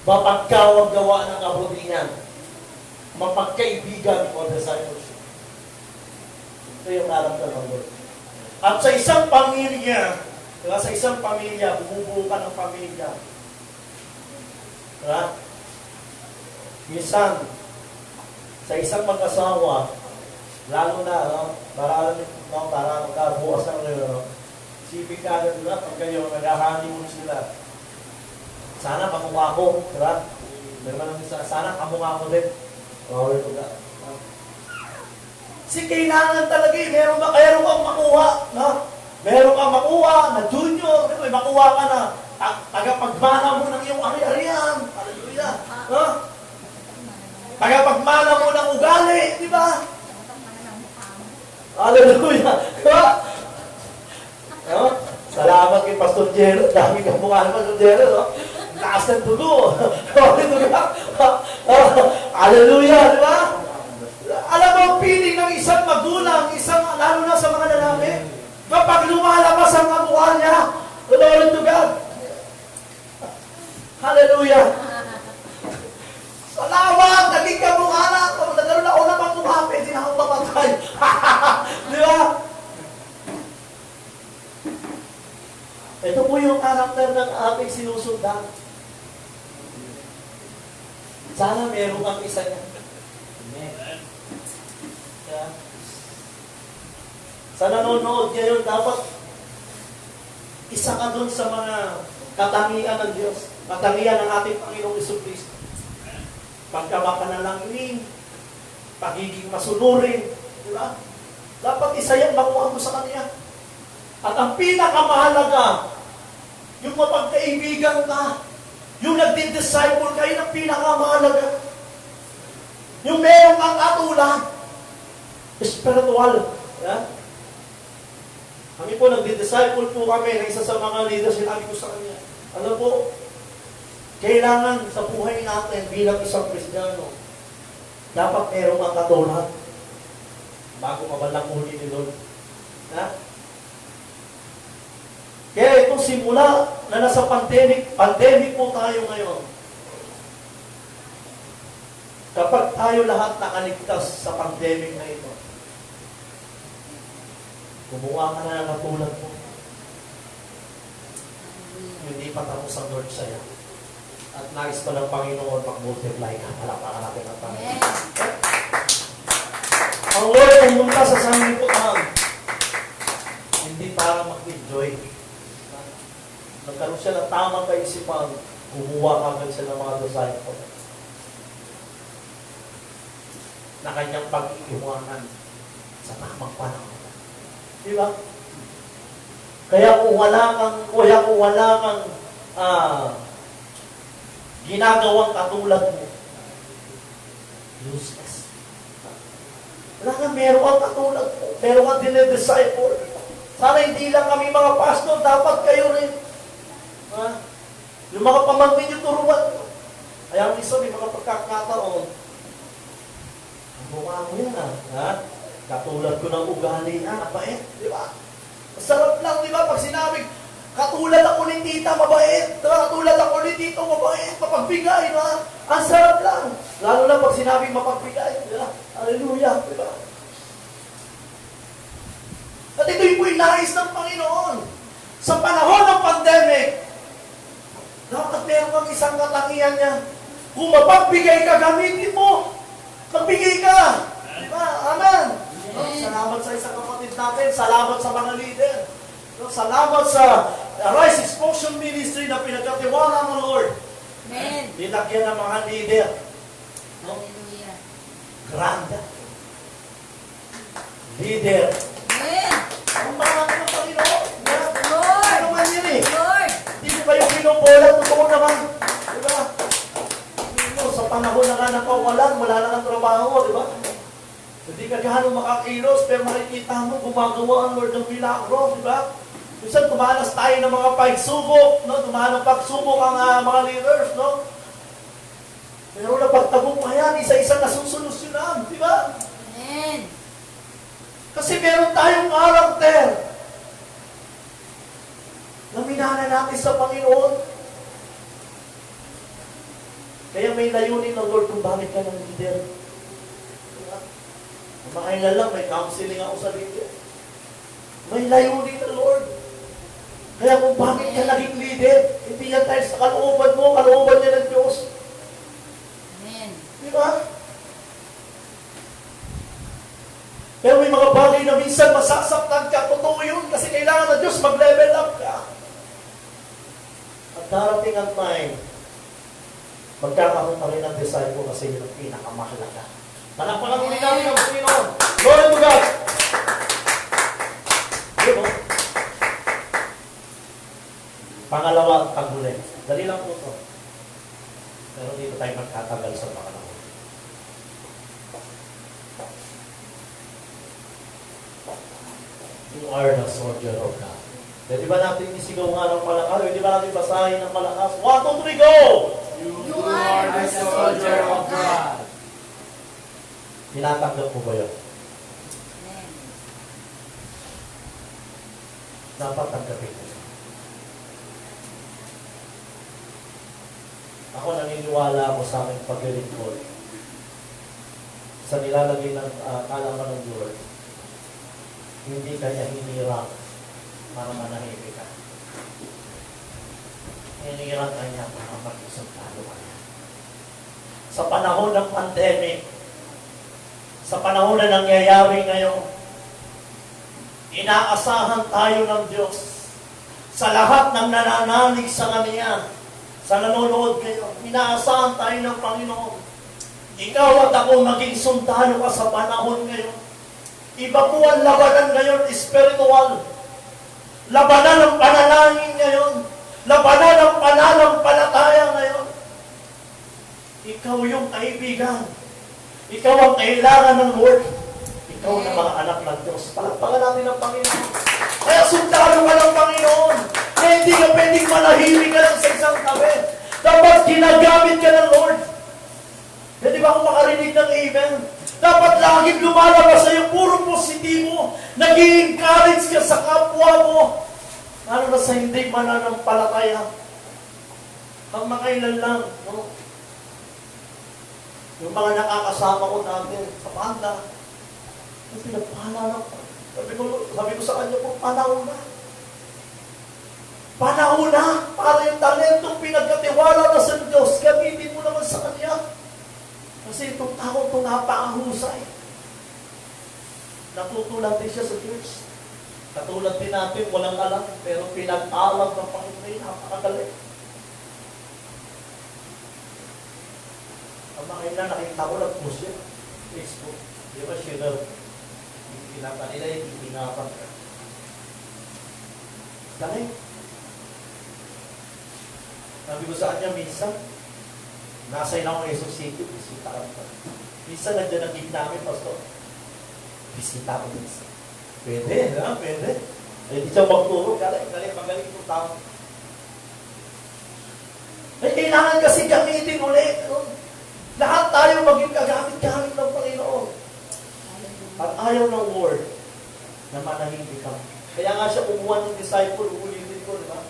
mapagkawag-gawa ng kabutihan, mapagkaibigan o discipleship. Ito yung alam ka ng Lord. At sa isang pamilya, diba? Sa isang pamilya, bumubuo ka ng pamilya. Diba? Minsan, sa isang mag-asawa, lalo na, no? Para magkabukas ng no? Sipin ka na diba? Pag kayo, nag-honeymoon sila. Sana kamukha ko, diba? Sana kamukha ko din. Bawal ko ka. Kasi kailangan talaga meron kang makuha, no? Meron kang makuha na junior, may makuha ka na tagapagmana mo ng iyong ari-arian. Hallelujah. No? Tagapagmana mo ng ugali, di ba? Hallelujah. Diba? No? Salamat kay Pastor Jero. Dami kang mukha ni Pastor Jero, no? Lakas ng dugo. Hallelujah, di ba? Alam mo, piling ng isang magulang, lalo na sa mga lalaki, kapag lumalabas ang kamukha niya, glory to God. Hallelujah. Salamat, naging kamukha na. Nagkaroon ako na magmukha, pwede na akong mamatay. Di ba? Ito po yung karakter ng ating sinusundan. Sana meron kang isa niya. Amen. Yeah. Sa nanonood ngayon, dapat isa ka dun sa mga katangian ng Diyos. Katangian ng ating Panginoong Jesucristo. Pagkamapanalangin, pagiging masunurin. Diba? Dapat isa yan makuha mo sa Kanya. At ang pinakamahalaga, yung mapagkaibigan ka, yung nagdi-disciple kayo ng pinakamahalaga. Yung meron kang katulad, spiritual. Yeah? Kami po, nagdi-disciple po kami ng isa sa mga leaders, sinabi ko sa kanya, ano po, kailangan sa buhay natin bilang isang Kristiyano, dapat meron kang katulad bago mabalang huli ni Lord. Yeah? Kaya itong simula na nasa pandemic po tayo ngayon. Kapag tayo lahat nakaligtas sa pandemic na ito, gumawa ka na ng katulad mo. Hindi pa tapos ang Lord sa'yo. At nais pa ng Panginoon pag-multiply ka. Palakpakan natin ang Panginoon. Ang Lord ay pumunta sa sanlibutan. Hindi para mag-enjoy. Nagkaroon siya ng tamang kaisipan, kumuha kagad siya ng mga disciple na kanyang pag-iiwanan sa tamang panahon. Di ba? Kaya kung wala kang ginagawang katulad mo, useless. Wala kang meron kang katulad mo, meron kang dinidisciple. Sana hindi lang kami mga pastor, dapat kayo rin. Yung mga pamangkin yung turuan mo. Kaya ang isa, may mga pagkakataon, ang mukha mo yan, katulad ko ng ugali na, mabait, di ba? Masarap lang, di ba? Pag sinabi, katulad ako ni tita, mabait. Diba? Katulad ako ni tito, mabait. Mapagbigay, diba? Ang sarap lang. Lalo na pag sinabing mapagbigay, di ba? Hallelujah, di ba? At ito'y po'y nais ng Panginoon. Sa panahon ng pandemic, dapat meron kang isang katangian niya. Kung mapagbigay ka, gamitin mo. Magbigay ka. Diba? Amen. Salamat sa isang kapatid natin. Salamat sa mga leader. Salamat sa Rise Explosion Ministry na pinagkatiwala ng Lord. Amen. Nilagyan ng mga leader. No? Hallelujah. Grande. Leader. Amen. Ang mga ng Panginoon. Lord. Ano man yun eh. Lord. Hindi ko kayo pinupulat. Totoo naman. Diba? Sa panahon na nga napawalan, wala na ng trabaho. Diba? Hindi ka gano'ng makakilos, pero makikita mo, gumagawa ang Lord ng milagro. Diba? Minsan tumalas tayo ng mga pagsubok. No? Tumalas pagsubok ang mga leaders. No? Pero napagtagumpayan, isa-isa nasusolusyonan. Diba? Amen. Kasi meron tayong karakter na minana natin sa Panginoon. Kaya may layunin ng Lord kung bakit ka ng leader. Makailan lang, may counseling ako sa leader. May layunin ng Lord. Kaya kung bakit ka naging leader, hindi yan tayo sa kalooban mo, kalooban niya ng Diyos. Amen. Di ba? Pero may mga bagay na minsan masasaktan ka, totoo yun, kasi kailangan ng Diyos mag-level up ka. At darating ang time, magkakaroon pa rin ng disciple kasi yun ang pinakamahalaga. Palakpakan ulit namin ang Panginoon. Glory to God! Di ba? Pangalawa, paghuli. Dali lang po ito. Pero dito tayo magtatagal sa pangalawang. You are the soldier of God. Pwede ba natin isigaw nga ng malakas? Pwede ba natin basahin ng malakas? 1, 2, 3, go! You are the soldier of God. Tinatanggap mo ba yun? Amen. Dapat tanggapin mo. Ako naniniwala ako sa aming paglilingkod sa nilalagay ng kalaman ng Lord. Hindi kanya hinirang para manahimik ka. Hinirang kanya para mag-isang talo ka. Sa panahon ng pandemic, sa panahon na nangyayari ngayon, inaasahan tayo ng Diyos sa lahat ng nananalig sa Kanya, sa nanonood kayo, inaasahan tayo ng Panginoon. Ikaw at ako maging sundalo ka sa panahon ngayon. Iba po ang labanan ngayon, spiritual. Labanan ng panalangin ngayon. Labanan ng pananampalataya ngayon. Ikaw yung kaibigan. Ikaw ang kailangan ng Lord. Ikaw na mga anak ng Diyos. Palakpakan natin ang Panginoon. Kaya sundalo ka ng Panginoon. Kaya hindi ka pwedeng manahimik ka lang sa isang tabi. Dapat ginagamit ka ng Lord. Pwede ba akong makarinig ng amen? Dapat laging lumalabas sa'yo, puro positibo. Nag-i-encourage ka sa kapwa mo. Lalo na sa hindi mananampalataya. Ang makailan lang, no? Yung mga nakakasama ko natin sa banda, yung pinagpahala lang. Sabi ko sa kanya po, panahon na. Panahon na para yung talentong pinagkatiwala na sa Diyos, gamitin mo naman sa Kanya. Kasi itong tao ito napakahusay. Natutulan din siya sa Diyos. Katulad din natin, walang alam, pero pinag-alam ng Panginoon, napakagaling. Ang mga ina, nakita ko lang po siya. Facebook. Di ba siya na pinapa nila yung pinapan ka. Dahil, sabi ko sa kanya minsan, nasa ina akong Quezon City, bisita ka pa. Minsan nandiyan ang gig namin, Pastor. Bisita ko minsan. Pwede, ha? Pwede. Hindi siya magturo. Magaling itong tao. Ay, kailangan kasi gamitin ulit. Lahat tayo maging kagamit-gamit ng Panginoon. At ayaw ng Lord na manahimik ka. Kaya nga siya kumuha ng disciple, ulitin ko, di ba?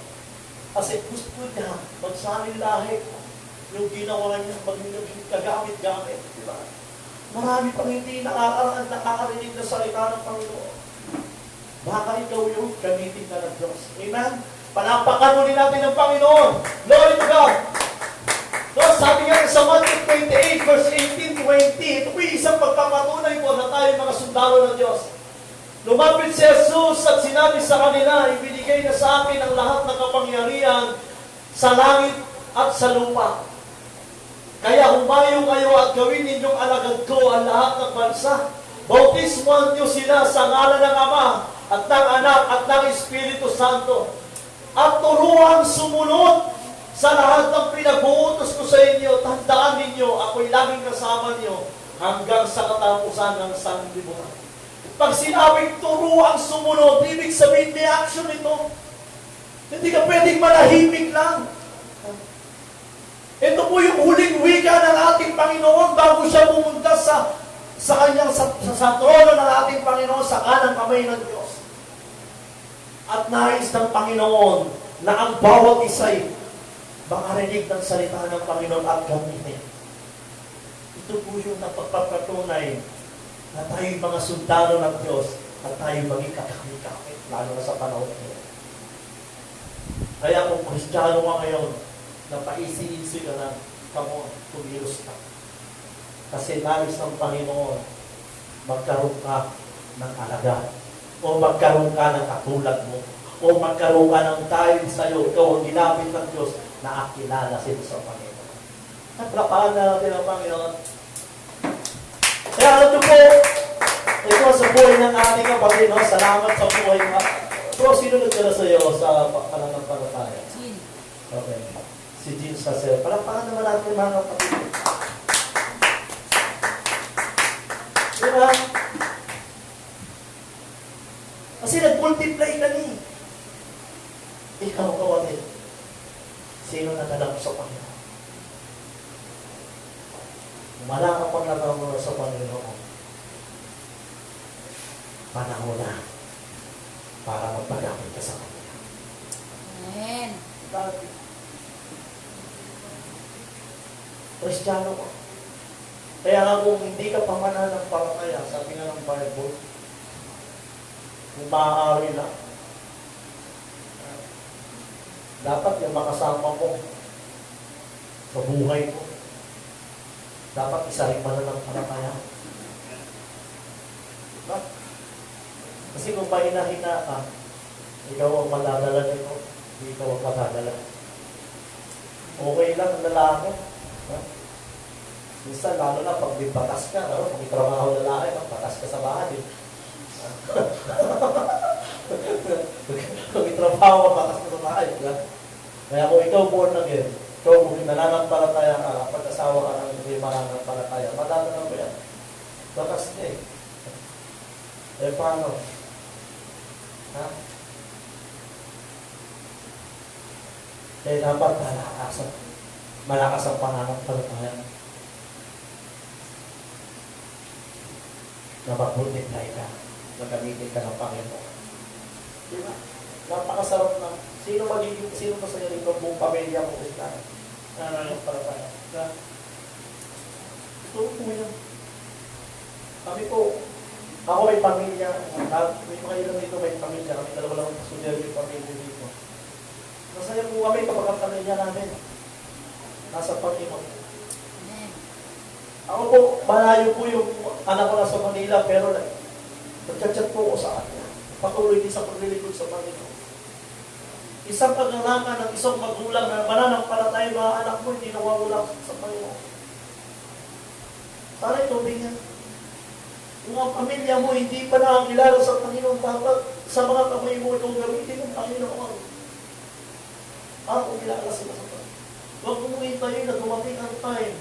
Kasi gusto niya magsalin lahi yung ginawa niya, maging kagamit-gamit, di ba? Marami pang hindi nakakarinig na salita ng Panginoon. Baka ikaw yung gamitin ka ng Diyos. Amen? Panampakan ulit natin ng Panginoon. Glory to God! So, sabi nga sa Matthew 28, verse 18-20, ito po yung isang pagpapatunay po na tayo mga sundalo ng Diyos. Lumapit si Jesus at sinabi sa kanila, ibinigay na sa akin ang lahat ng kapangyarihan sa langit at sa lupa. Kaya humayo kayo at gawin ninyong alagad ko ang lahat ng bansa. Bautismuhan niyo sila sa ngalan ng Ama at ng Anak at ng Espiritu Santo. At turuan sumunod sa lahat ng pinag-uutos ko sa inyo. Tandaan ninyo, ako'y laging kasama niyo hanggang sa katapusan ng sanlibutan. Pag sinabing turuan sumunod, ibig sabihin may action ito. Hindi ka pwedeng manahimik lang. Ito po yung huling wika ng ating Panginoon bago siya pumunta sa sa kanyang sa trono ng ating Panginoon sa kanang kamay ng Diyos. At nais ng Panginoon na ang bawat isa'y makarinig ng salita ng Panginoon at gamitin. Ito po yung napagpapatunay na tayo'y mga sundalo ng Diyos at tayo'y maging kakamit-kamit, lalo na sa panahon ngayon. Kaya kung Kristiyano ka ngayon, napaisi-isi ka na, kamo, tumilos ka. Kasi nais ng Panginoon, magkaroon ka ng alaga, o magkaroon ka ng katulad mo, o magkaroon ka ng dahil sa'yo, ikaw ang ginamit ng Diyos na akilala sila sa Panginoon. At lapahan na natin ang Panginoon. Kaya alam niyo po, ito sa buhay ng ating kapatid, no? Salamat sa buhay mo. Pero sino nagdala sa iyo sa pananampalataya? Okay. Si Jean Sasel. Palakpakan naman natin mga kapatid. Diba? Kasi nag-multiply ka ni. Ikaw, kapatid. Sino nadala mo sa Panginoon? Wala ka pang nagawala sa Panginoon. Panahon na para magpagamit ka sa Kanya. Amen. Kristiyano ko. Kaya nga kung hindi ka pamananampalataya, sabi nga ng Bible, kung maaari na, dapat yung makasama mo sa buhay mo, dapat isa rin mananampalataya. Diba? Kasi kung mahina-hina ka, ikaw ang madadala nito, hindi ikaw ang madadala. Okay lang ang lalaki. Minsan, lalo na pag batas ka, no? Pag itrabaho ng lalaki, batas ka sa bahay. Pag itrabaho, batas ka sa bahay. Kaya kung ikaw born again, ikaw kung nananampalataya ka, pag-asawa ka ng hindi mananampalataya, madadala mo yan. Batas ka eh. Eh, paano? Ha? Kaya dapat malakas ang pananampalataya. Na mag-multiply ka, na gamitin ka ng Panginoon. Diba? Napakasarap na. Sino masaya rito buong pamilya mo Kristiyano? Nananampalataya. Ito po yun. Kami po, ako may pamilya, may mga ilan dito may pamilya, kami dalawa lang ang pasudyar yung pamilya dito. Masaya po kami kapag ang pamilya namin nasa Panginoon. Ako po, malayo po yung anak ko nasa Manila, pero nagchat-chat po ko sa kanya. Patuloy din sa paglilingkod sa Panginoon. Isang pag-alaman ng isang magulang na mananampalataya mga anak mo, hindi nawawala sa Panginoon. Sana ito din yan. Kung ang pamilya mo hindi pa nakakilala sa Panginoon, dapat sa mga kamay mo itong gamitin ng Panginoon. Para kung kilala sila sa Panginoon. Huwag mong hintayin na dumating ang time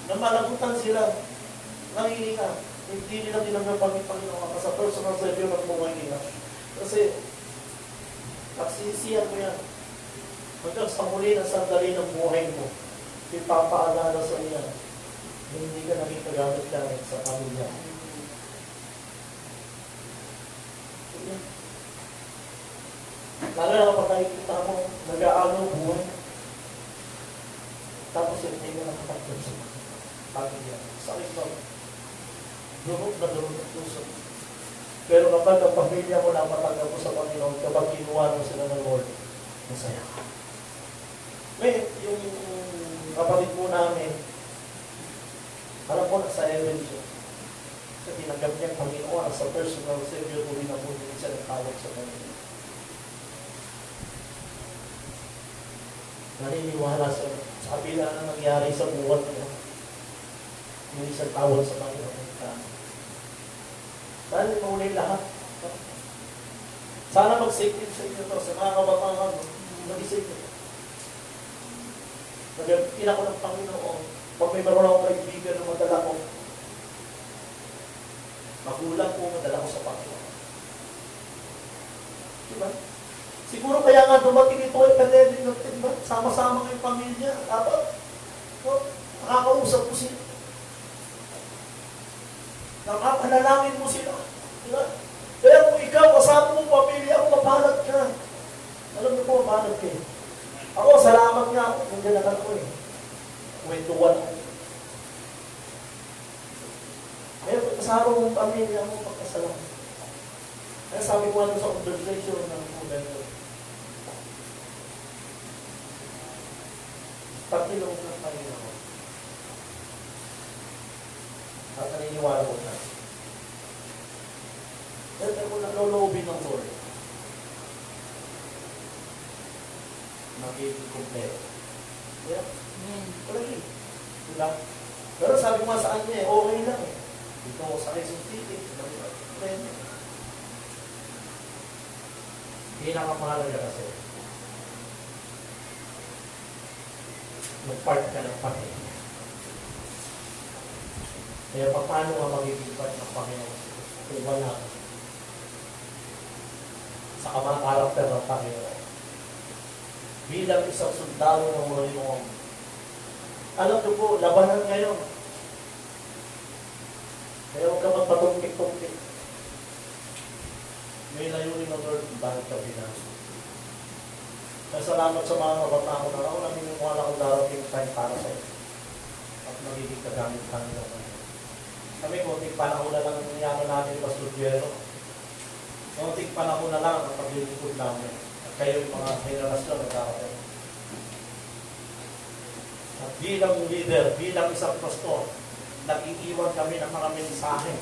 na malagutan sila, nangihinga. Hindi nila tinanggap ang Panginoon sa personal Savior ng buhay nila. Kasi, nagsisiyan mo yan. Hanggang sa muli na sandali ng buhay mo, ipapaalala sa iya, hindi ka naging kagamit gamit sa pamilya. Lalo na kapag nakikita mo, nag-aano buhay. Tapos hindi mo nakapagod sa pamilya. Sakit ba? Durog na puso. Pero kapag ang pamilya mo napatanggap mo sa Panginoon, kapag kinuha mo sila ng Lord, masaya ka. Ngayon, yung kapatid mo namin, alam mo na sa heaven siya. Kasi tinanggap niya ang Panginoon sa personal Savior, uli na muli siya ng tawag sa Panginoon. Naniniwala sa kabila na nangyari sa buwan niya. Yung isang tawag sa Panginoon. Dahil maulay lahat. Sana mag-save sa inyo ito. Sa mga kabataan, mag-save ito. Nagagpin ako ng Panginoon. Pag may maroon akong kaibigan na madala ko, magulang ko, madala ko sa Panginoon. Diba? Siguro kaya nga dumating ito ay pandemic natin ba? Sama-sama ngayong pamilya. Dapat, no? Nakakausap ko sila. Nakapanalangin mo sila. Diba? Kaya kung ikaw, kasama mo pamilya, ako mapanat ka. Alam niyo po, mapanat ka eh. Ako, salamat nga ako. Kung ganahan ko eh. Kwentuhan ako. Kaya kasama mong pamilya mo, pagkasalamat. Kaya sabi ko ano sa congregation ng Kuwento. Pagkilong ng Panginoon. At naniniwala ko na. Dahil ako naloloobin ng Lord. Magiging kompleto. Kaya, palagi. Diba? Pero sabi ko nga sa kanya eh, okay lang eh. Dito ako sa Quezon City. Pinakamahalaga kasi. Mag-part ka ng Panginoon. Kaya paano nga magiging part ng Panginoon? Kung wala ka. Sa karakter ng Panginoon. Bilang isang sundalo ng Panginoon. Alam niyo po, labanan ngayon. Kaya huwag ka magpatumpik-tumpik. May layunin ng Lord kung bakit ka pinasok. Kaya salamat sa mga kabataan na ako naniniwala kong darating time para sa iyo. At magiging kagamit kami ng Panginoon. Kami, konting panahon na lang ang nangyari natin, Pastor Jero. Konting panahon na lang ang paglilingkod namin. At kayo yung mga henerasyon na darating. At bilang leader, bilang isang pastor, nag-iiwan kami ng mga mensahe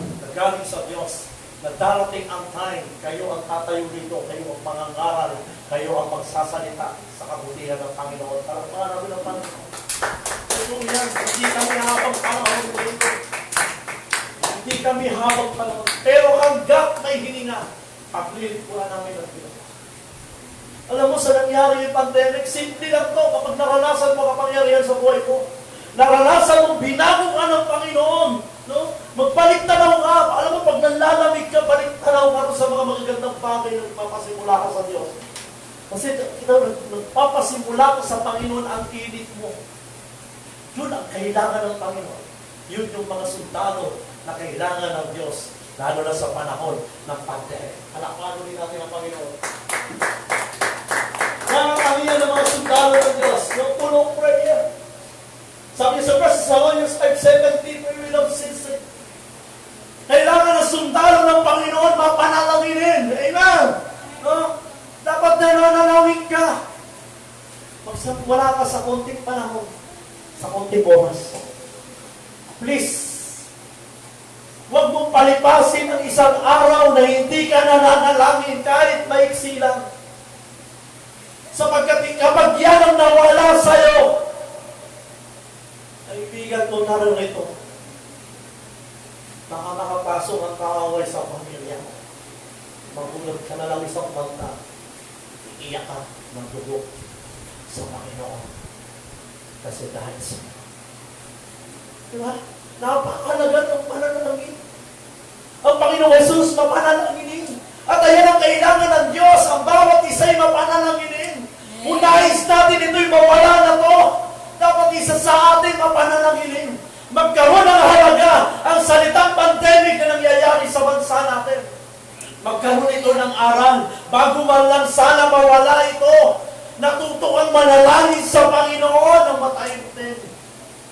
na galing sa Diyos. Na darating ang time, kayo ang tatayo dito, kayo ang mangangaral, kayo ang magsasalita sa kabutihan ng Panginoon. Parang mga namin ng Panginoon. Ito yan, hindi kami habang panahon dito. Hindi kami habang panahon. Pero hanggat may hininga, paglilikuran namin ang Panginoon. Alam mo, sa nangyari yung pandemic, simple lang to. Kapag naranasan mo kapangyarihan sa buhay ko, naranasan mo, binago ka ng Panginoon. No? Magbalik tanaw ka. Alam mo, pag nanlalamig ka, balik tanaw ka sa mga magagandang bagay na nagpapasimula ka sa Diyos. Kasi nagpapasimula ka sa Panginoon ang init mo. Yun ang kailangan ng Panginoon. Yun yung mga sundalo na kailangan ng Diyos, lalo na sa panahon ng pandemic. Alakano din natin ang Panginoon. Nakakamiyan ng mga sundalo ng Diyos. Yung punong prayer. Sabi sa 1 Thessalonians 5:17, we will have sincere. Kailangan na sundalo ng Panginoon mapanalanginin. Amen! No? Dapat nananalangin ka. Pag wala ka sa konting panahon, sa konting oras, please, huwag mong palipasin ang isang araw na hindi ka nananalangin kahit maiksi lang. Sapagkat kapag yan ang nawala sa'yo, kaibigan mo na rin ito. Nakapasok ang kaaway sa pamilya mo. Magulat ka na lang isang banta. Iiyak ka ng dugo sa Panginoon. Kasi dahil sa diba? Napakalaga ng pananalangin. Ang Panginoong Jesus mapanalanginin. At ayan ang kailangan ng Diyos. Ang bawat isa'y mapanalanginin. Kung nais natin ito'y mawala na to, dapat isa sa atin mapanalanginin. Magkaroon ng halaga ang salitang pandemic na nangyayari sa bansa natin. Magkaroon ito ng aral. Bago man lang sana mawala ito, natuto ang manalangin sa Panginoon ng mataimtim.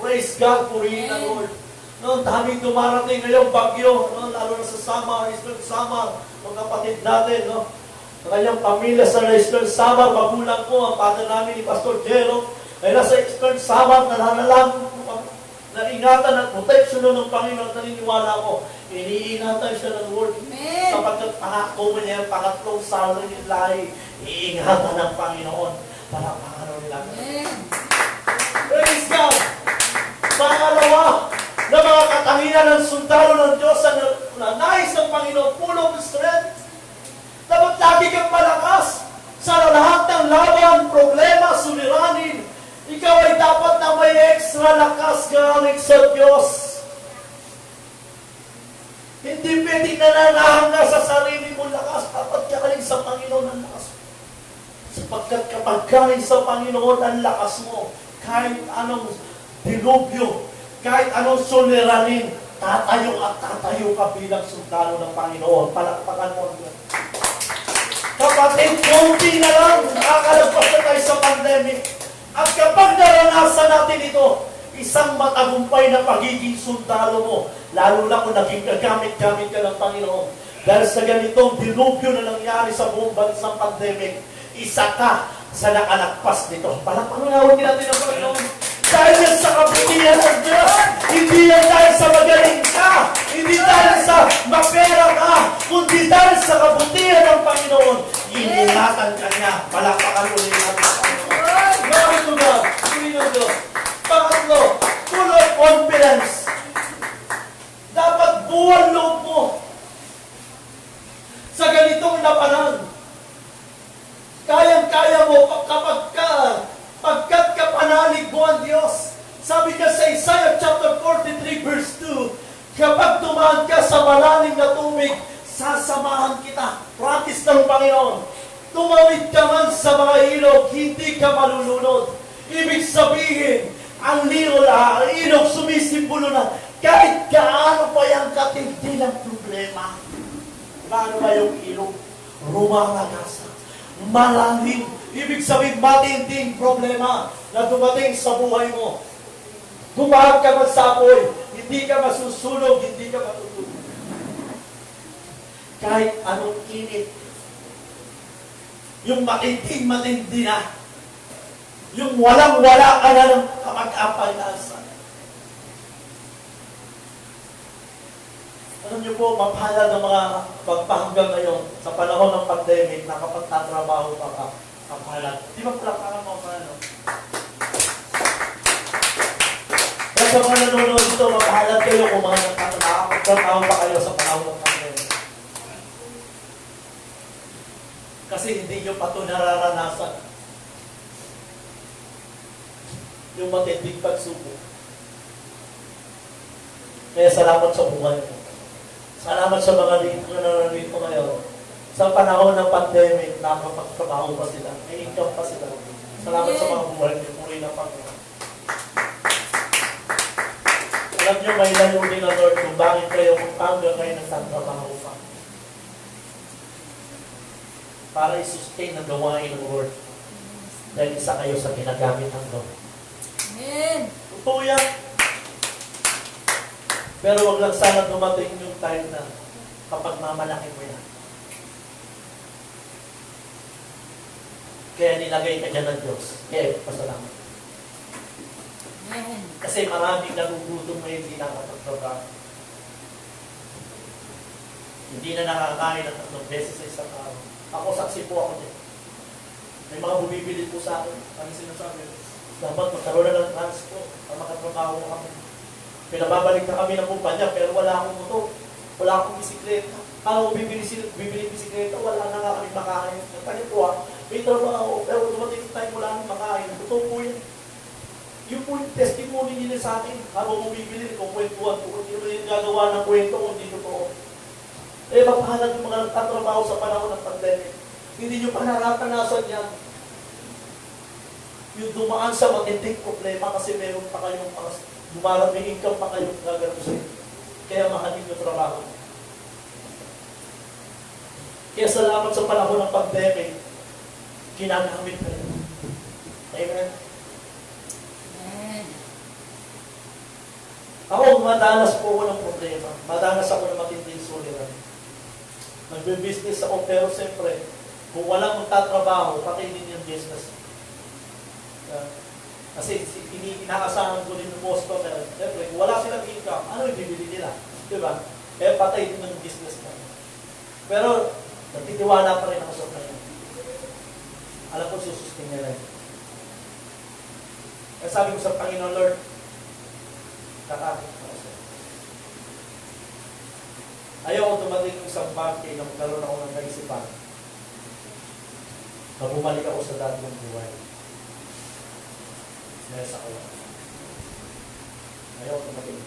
Praise God, purihin ang Lord. No, daming dumarating ngayong bagyo, no, lalo na sa Samar, Eastern Samar, mga kapatid natin, no. Sa kanyang pamilya sa Eastern Samar, magulang ko, ang father namin ni Pastor Jero, ay nasa Eastern Samar, nananalang na ingatan at protection ng Panginoon, naniniwala ko, iniingatan siya ng Lord. Sapagkat pangako mo niya, pangatlong salary ng lahi, iingatan ng Panginoon para pangano nila. Praise God! Pangalawa, na mga katangian ng sundalo ng Diyos na nais ng Panginoon, full of strength. Dapat lagi kang malakas sa lahat ng laban, problema, suliranin. Ikaw ay dapat na may extra lakas galing sa Diyos. Hindi pwedeng nananahan ka sa sarili mo lakas. Dapat galing sa Panginoon ang lakas. Sapagkat kapag galing sa Panginoon ang lakas mo, kahit anong dilubyo, kahit anong suliranin, tatayo at tatayo ka bilang sundalo ng Panginoon. Palakpakan mo ang Diyos. Kapatid, konti na lang, nakakalagpas na tayo sa pandemic. At kapag naranasan natin ito, isang matagumpay na pagiging sundalo mo, lalo na kung naging gamit-gamit ka ng Panginoon. Dahil sa ganitong dilubyo na nangyari sa buong bansang pandemic, isa ka sa nakalagpas nito. Palakpakan natin ang Panginoon. Dahil yan sa kabutihan ng Diyos, hindi yan dahil sa magaling ka, hindi dahil sa mapera ka, kundi dahil sa kabutihan ng Panginoon, iningatan ka niya. Palakpakan ulit natin ang Panginoon. Glory to God. Glory to God. Pangatlo, full of confidence. Dapat buwan loob mo sa ganitong labanan. Kayang-kaya mo pagkat kapanalig mo ang Diyos. Sabi niya sa Isaiah chapter 43 verse 2, kapag dumaan ka sa malalim na tubig, sasamahan kita. Practice ng Panginoon. Tumawid ka man sa mga ilog, hindi ka malulunod. Ibig sabihin, ang ilog sumisimbolo na kahit gaano pa yung katindi ng problema. Gaano ba yung ilog? Rumalagasa. Malalim. Ibig sabihin, matinding problema na dumating sa buhay mo. Gumahag ka man sa apoy, hindi ka masusunog, hindi ka matutulog. Kahit anong init, yung matinding-matindi na, yung walang-wala ka na ng kamag-apay-asa. Alam niyo po, mapalad ng mga pagpahanggang ngayon sa panahon ng pandemic na kapag tatrabaho ka, mapalad. Di ba pala ka mo paano? Kaya sa mga nanonood dito, mapalad kayo kung mga nagtatrabaho pa kayo sa panahon ng pandemic. Kasi hindi nyo pa ito nararanasan. Yung matinding pagsubok. Kaya salamat sa buhay mo. Salamat sa mga dito ngayon. Sa panahon ng pandemic, nakapagtrabaho pa sila. May income pa sila. Salamat sa mga buhay niyo. Puri na Panginoon. Alam niyo, may layunin na Lord kung bakit kayo hanggang ngayon nagtatrabaho pa. Para i-sustain ang gawain ng Lord. Dahil isa kayo sa ginagamit ng Lord. Amen. Totoo yan. Pero wag lang sana dumating yung time na kapag mamalaki mo yan. Kaya nilagay ka dyan ng Diyos. Kaya pasalamat. Amen. Kasi maraming nagugutom ngayon hindi nakapagtrabaho. Hindi na nakakain ng 3 beses sa isang araw. Ako, saksi po ako dyan. May mga bumibili po sa akin. Ano sinasabi? Dapat magkaroon na ng transport para makatrabaho na kami. Pinababalik na kami ng kumpanya pero wala akong motor. Wala akong bisikleta. Ako bibili bisikleta, wala na nga kami makain. Nagtanong po may trabaho, pero dumating tayo wala nang makain. Totoo po yan. Yung po yung testimony nila sa akin. Habang bumibili, kung kwentuhan po, hindi mo yung gagawa ng kwento kung hindi totoo. Eh, magpahalag yung mga nagtatrabaho sa panahon ng pandemic. Hindi nyo pa nararanasan yan. Yung dumaan sa matinding problema kasi meron pa kayong dumarang may income pa kayong gaganusin. Kaya mahalin yung trabaho. Kaya salamat sa panahon ng pandemic, ginagamit ka rin. Amen? Amen. Ako, madanas po ako ng problema. Madanas ako ng matinding suliran. Nagbe-business ako, pero siyempre, kung walang magtatrabaho, pati din yung business. Kasi inaasahan ko din ng boss ko, siyempre, kung wala silang income, ano yung bibili nila? Diba? Kaya patay din ng business ko. Pero, nagtitiwala pa rin ako sa kanya. Alam ko, susustain niya lang. Kaya sabi ko sa Panginoon, Lord, kakakit ako sa'yo. Ayaw ko tumating ng isang bagay na magkaroon ako ng kaisipan na bumalik ako sa dati ng buhay. Dahil sa kawan. Ayaw ko tumating.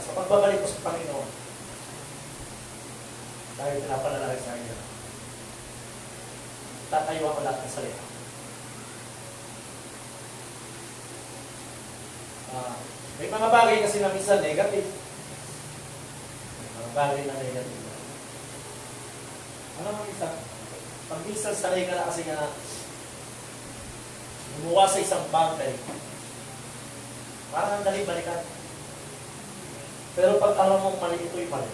Sa pagbabalik ko sa Panginoon, dahil pinapanalangin sa kanya, tatayo ako lahat ng salita. May mga bagay kasi na minsan negative. May mga bagay na negative. Ano ang isa? Pag minsan sanay ka na kasi nga lumuwa sa isang bagay, parang ang dali balikan. Pero pag alam mong mali ito'y mali,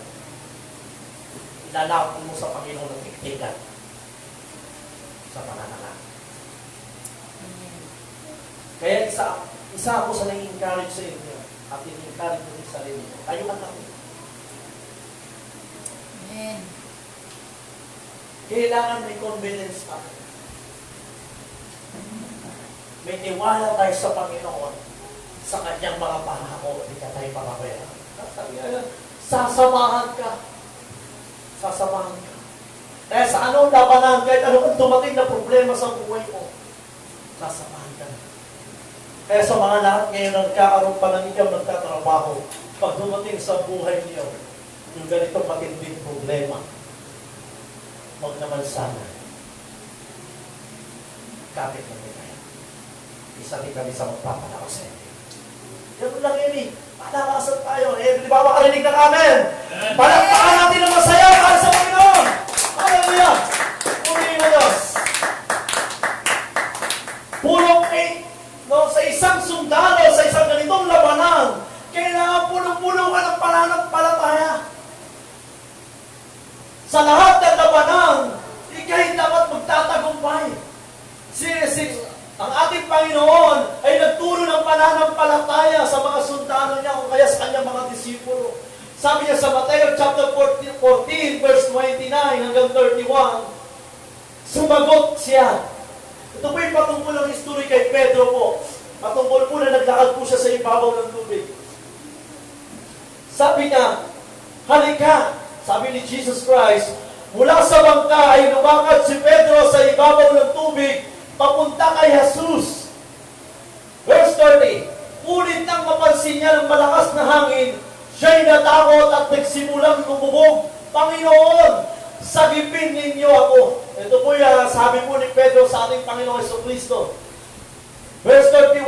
ilalapon mo sa Panginoon ng tiktikan sa pananalangin. Kaya isa ako sa nai-encourage sa inyo at in-encourage ko sa sarili mo. Tayo ang kami. Amen. Kailangan may confidence tayo. May tiwala tayo sa Panginoon sa kanyang mga pangako. Hindi ka tayo pangapera. Sasamahan ka. Sasamahan ka. Kaya sa anong labanan, kahit anong dumating na problema sa buhay mo, sasamahan ka na. Kaya sa mga lahat ngayon na nagkakaroon pa ng ikaw nagtatrabaho, pag dumating sa buhay niyo, yung ganitong matinding problema, wag naman sana. Kapit na tayo. Isa din kami sa magpapalakas sa inyo. Yan lang yun eh. Palakasan tayo. Eh, di ba makarinig ng amen? Palakpakan natin ng masaya para sa Panginoon. Hallelujah! Purihin na Diyos. Pulong no, sa isang sundalo, sa isang ganitong labanan, kailangan punong-puno ka ng pananampalataya. Sa lahat ng labanan, ikay dapat magtatagumpay. Ang ating Panginoon ay nagturo ng pananampalataya sa mga sundalo niya o kaya sa kanyang mga disipulo. Sabi niya sa Mateo chapter 14 verse 29 hanggang 31, sumagot siya. Ito po yung patungkol ng history kay Pedro po. Patungkol po na naglakad po siya sa ibabaw ng tubig. Sabi niya, halika, sabi ni Jesus Christ, mula sa bangka ay lumakad si Pedro sa ibabaw ng tubig, papunta kay Jesus. Verse 30, ulit nang mapansin niya ng malakas na hangin, siya'y natakot at nagsimulang lumubog. Panginoon, sagipin ninyo ako. Ito po yung sabi po ni Pedro sa ating Panginoon Jesucristo. Verse 31,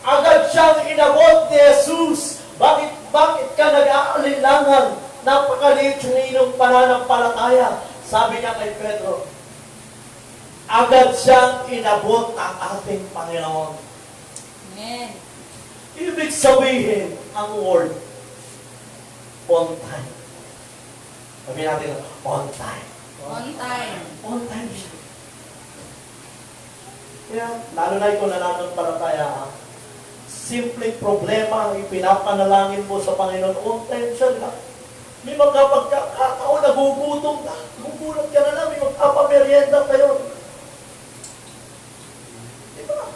agad siyang inabot ni Jesus. Bakit ka nag-aalinlangan? Napakaliit yung inyong pananampalataya. Sabi niya kay Pedro, agad siyang inabot ang ating Panginoon. Amen. Ibig sabihin ang word, on time. Sabi natin, on time. On time. On time siya. Kaya, lalo na ito nananampalataya, simpleng problema ang ipinapanalangin mo sa Panginoon, on time siya lang. May mga pagkakataon, nagugutom na. Gugulat ka na lang, may magpapamerienda kayo. Diba?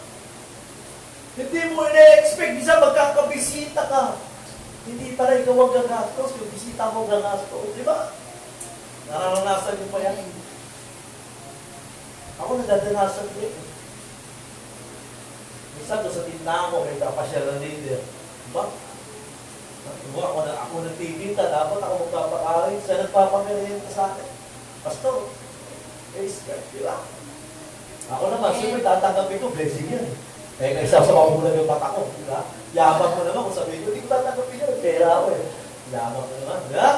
Hindi mo ina-expect, bisa magkakabisita ka. Hindi pala ikaw ang gagastos, yung bisita mo gagastos. Diba? Nararanasan mo pa yan. Ako nadadanasan din. Minsan doon sa tindahan ko, may kapasyal na leader. Diba? Ako nagtitinda, dapat ako magpapakain. Siya nagpapamerienda sa akin. Pastor, di ba? Ako naman, siyempre tatanggapin ko, blessing yan. Eh, kaysa sa makukulang yung mata ko, di ba? Yaman mo naman kung sabihin ko, hindi ko tatanggapin yun. Pera ako eh. Yaman mo naman, di ba?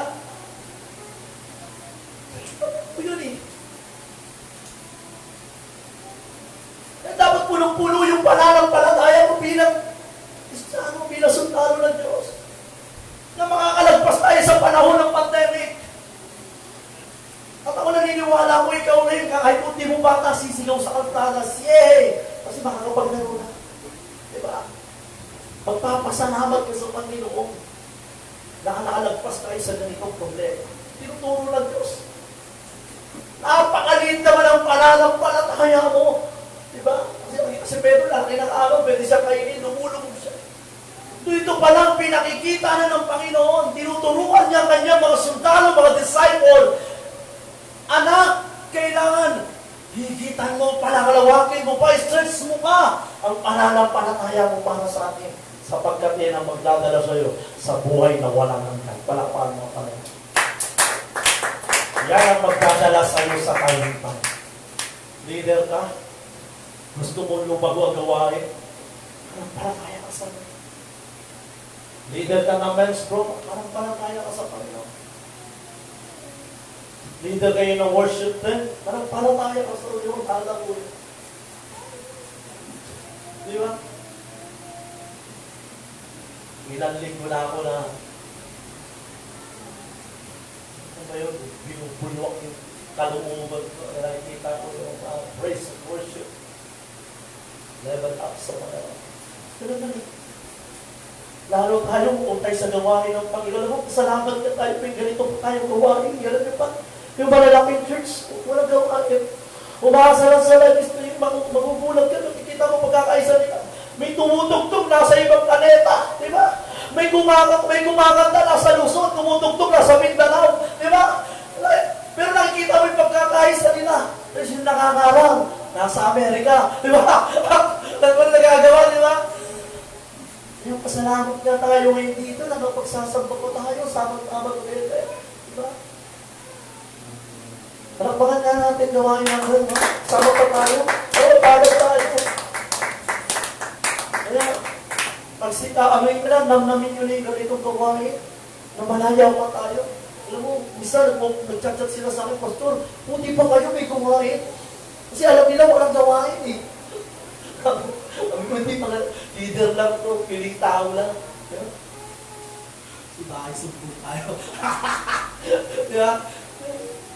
Ito yun eh. Eh, dapat punong-puno yung pananampalataya mo bilang Kristiyano, bilang sundalo ng Diyos. Na makakalagpas tayo sa panahon ng pandemic. At ako naniniwala ko, ikaw na yun, kahit hindi mo bata, sisigaw sa kaltadas, yay! Kasi makakapaglaro na. Diba? Magpapasalamat ka sa Panginoon na nakalagpas tayo sa ganitong problema. Tinuturo ng Diyos. Napakaliit naman ang pananampalataya mo. Diba? Kasi Pedro, laki ng araw, pwede siya kainin, lumulong siya. Dito pa lang pinakikita na ng Panginoon, tinuturuan niya kanya mga sundalo, mga disciple. Anak, kailangan higitan mo, palalawakin mo pa, stretch mo pa ang pananampalataya mo para sa atin. Sapagkat yan ang magdadala sa iyo sa buhay na walang hanggan. Palakpakan mo pa rin. Yan ang magdadala sa iyo sa kalimpan. Leader ka, gusto mo lumago ang gawain, pananampalataya ka sa iyo. Leader ka ng men's group, parang palataya ka sa Panginoon. Leader kayo ng worship din, parang palataya ka sa Panginoon, alam mo yun. Di ba? Ilang linggo na ako na ano ba yun? Binubulwak yung kalooban ko. Nakikita ko yung praise and worship. Level up sa mga ganun na rin. Lalo tayong untay sa gawain ng Panginoon. Alam mo, salamat ka tayo. May ganito pa tayong gawain. Ganun yun pa. Yung malalaking church, walang gawain. Umaasa lang sa labis na yung magugulat ka. Nakikita mo pagkakaisa nila. May tumutugtog nasa ibang planeta. Di ba? May kumakanta nasa Luzon. Tumutugtog nasa Mindanao. Di ba? Pero nakikita mo yung pagkakaisa nila. Pero sila nakakarang. Nasa Amerika. Di ba? Ano nagagawa, di ba? Yung pasalamat nga tayo ngayon dito, nakapagsasamba ko tayo, samang-tamang ulit. Di ba? Palakpakan nga natin gawain natin, ha? Sama pa tayo. Oo, tayo tayo. Kaya, amoy ko na, namnamin nyo na yung ganitong gawain, na malayaw pa tayo. Alam mo, minsan, nagchat-chat sila sa akin, Pastor, puti pa kayo may gawain. Kasi alam nila walang gawain eh. Sabi ko, hindi pa leader lang to, piling tao lang. Diba, ay sumpong tayo. Diba?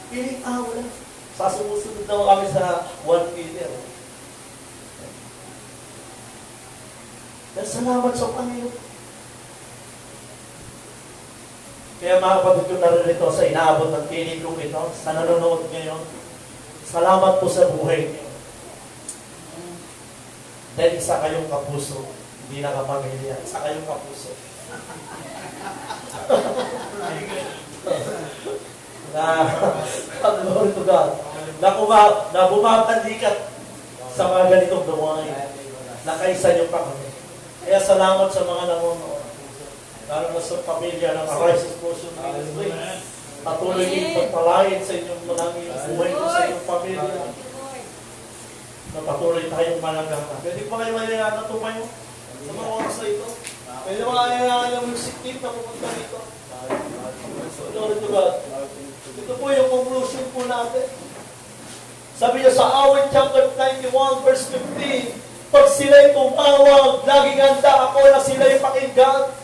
Piling tao lang. Sasumusunod daw kami sa 1 Peter. Dahil salamat sa Panginoon. Kaya mga kapatid ko naririto sa inaabot ng tinig kong ito, sa nanonood ngayon, salamat po sa buhay niyo. Dahil isa kayong kapuso, hindi na kapamilya, isa kayong kapuso. Glory to God. Na bumabandikat sa mga ganitong gawain. Nakaisa niyo pa kami. Kaya salamat sa mga nanonood. Lalo na sa pamilya ng Arise Explosion Ministry. Patuloy yung pagpalain sa inyong manangin buhay ko sa inyong pamilya. Na patuloy tayong malagana. Pwede pa kayo mayayana tumayo sa mga oras na ito. Pwede pa mayayana yung music team na pupunta dito. So, glory to God. Ito po yung conclusion po natin. Sabi niya sa awit chapter 91 verse 15, pag sila'y tumawag, laging handa ako na sila'y pakinggan,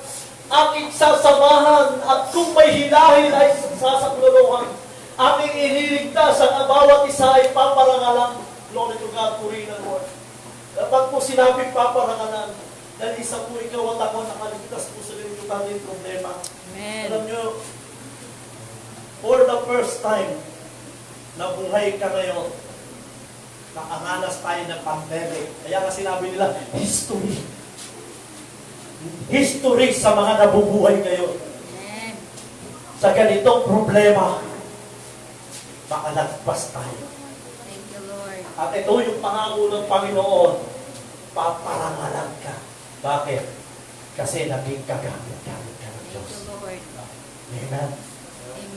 aking sasamahan at kung may hilahin ay sasakluluhan, aking iniligtas ang bawat isa ay paparangalan. Glory to God, purihin ang Lord. Dapat po sinabing paparangalan, dahil isa po ikaw at ako nakaligtas po sa ganito tayong problema. Amen. Alam nyo, for the first time na buhay ka ngayon, nakaranas tayo ng pandemic. Kaya nga sinabi nila, history. History sa mga nabubuhay ngayon. Amen. Sa ganitong problema, makalagpas tayo. Thank you, Lord. At ito yung pangako ng Panginoon, paparangalan ka. Bakit? Kasi naging kagamit ka ng Thank Diyos. you, Lord. Amen.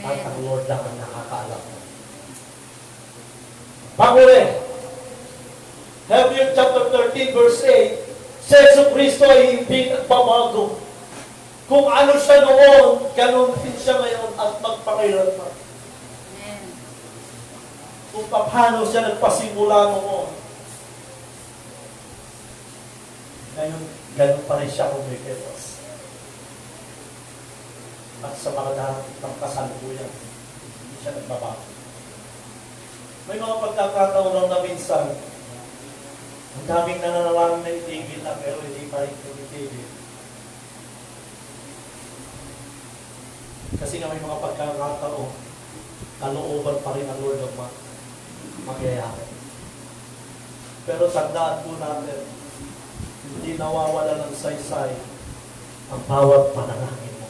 At Amen. ang Lord lang ang nakakaalam mo. Panguli, Hebrews chapter 13 verse 8, si Jesu Cristo ay hindi nagbabago. Kung ano siya noon, ganun din siya ngayon at magpakailanman. Amen. Kung paano siya nagpasimula noon, ngayon, ganun pa rin siya kumikilos. At sa mga darating ng kasalukuyan, hindi siya nagbabago. May mga pagkakataon lang na minsan, ang daming nananalangin na itigil na pero hindi pa rin tumitigil. Kasi nga may mga pagkakataon, kalooban pa rin ang Lord ng mangyayari. Pero tandaan po natin, hindi nawawala ng saysay ang bawat panalangin mo.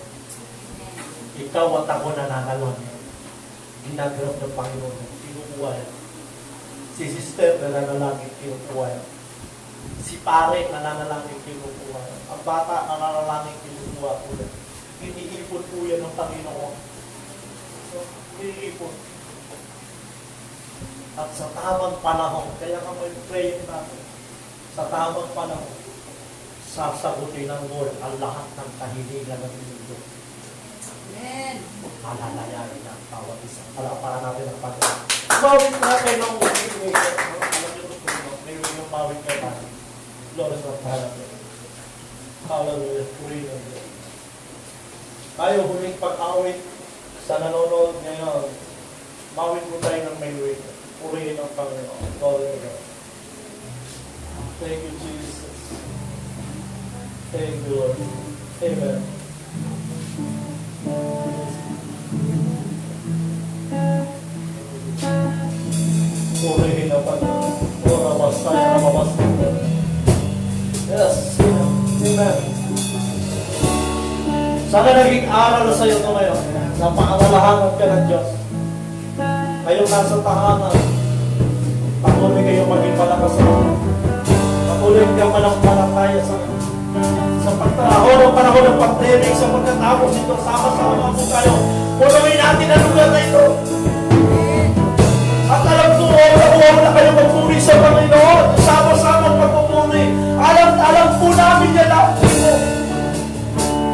Ikaw at ako nananalangin. Ginagrap ng Panginoon. Kinukuha yan. Si sister nananalangin, kinukuha yan. Si pare nananalangin, kinukuha yan. Ang bata nananalangin, kinukuha po yan. Iniipon po yan ng Panginoon. So, iniipon. At sa tamang panahon, kaya ka may praying natin, sa tamang panahon, sasagutin ng Lord ang lahat ng kahilingan ng mundo. Amen. Alalayain ng bawat isa. Para natin ang Panginoon. Mawit natin ng way. Alam niyo kung may way yung mawit kayo natin. Lord is not hallelujah. Hallelujah. Purihin ang Diyos. Tayo huling pag-awit sa nanonood ngayon. Mawit mo tayo ng may way. Purihin ang Panginoon. Glory to God. Thank you, Jesus. Thank you, Lord. Amen. Purihin ang Panginoon. Ora bastaya na mabastaya. Yes. Amen. Sana naging aral sa iyo ito ngayon. Napakawalahanan ka ng Diyos. Kayong nasa tahanan, patuloy kayo maging malakas sa iyo. Patuloy kang manampalataya sa pagtrabaho ng panahon ng pandemic, sa pagkatapos ito, sama-sama po kayo. Punuin natin ang lugar na ito. At alam ko, huwag na kayo magpuri sa Panginoon. Sama-sama pagpupuri. Alam po namin yan lahat dito.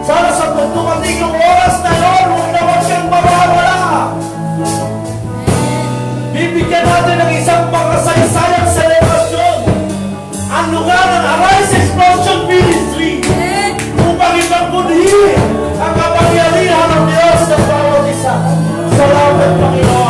Sana sa dumating yung oras na yun, huwag na huwag siyang mawawala. Bibigyan natin ng isang pangkasaysayang selebrasyon. Ang lugar ng Arise Explosion Ministry. Upang ipagpunhi ang kapangyarihan ng Diyos sa bawat isa. Salamat, Panginoon.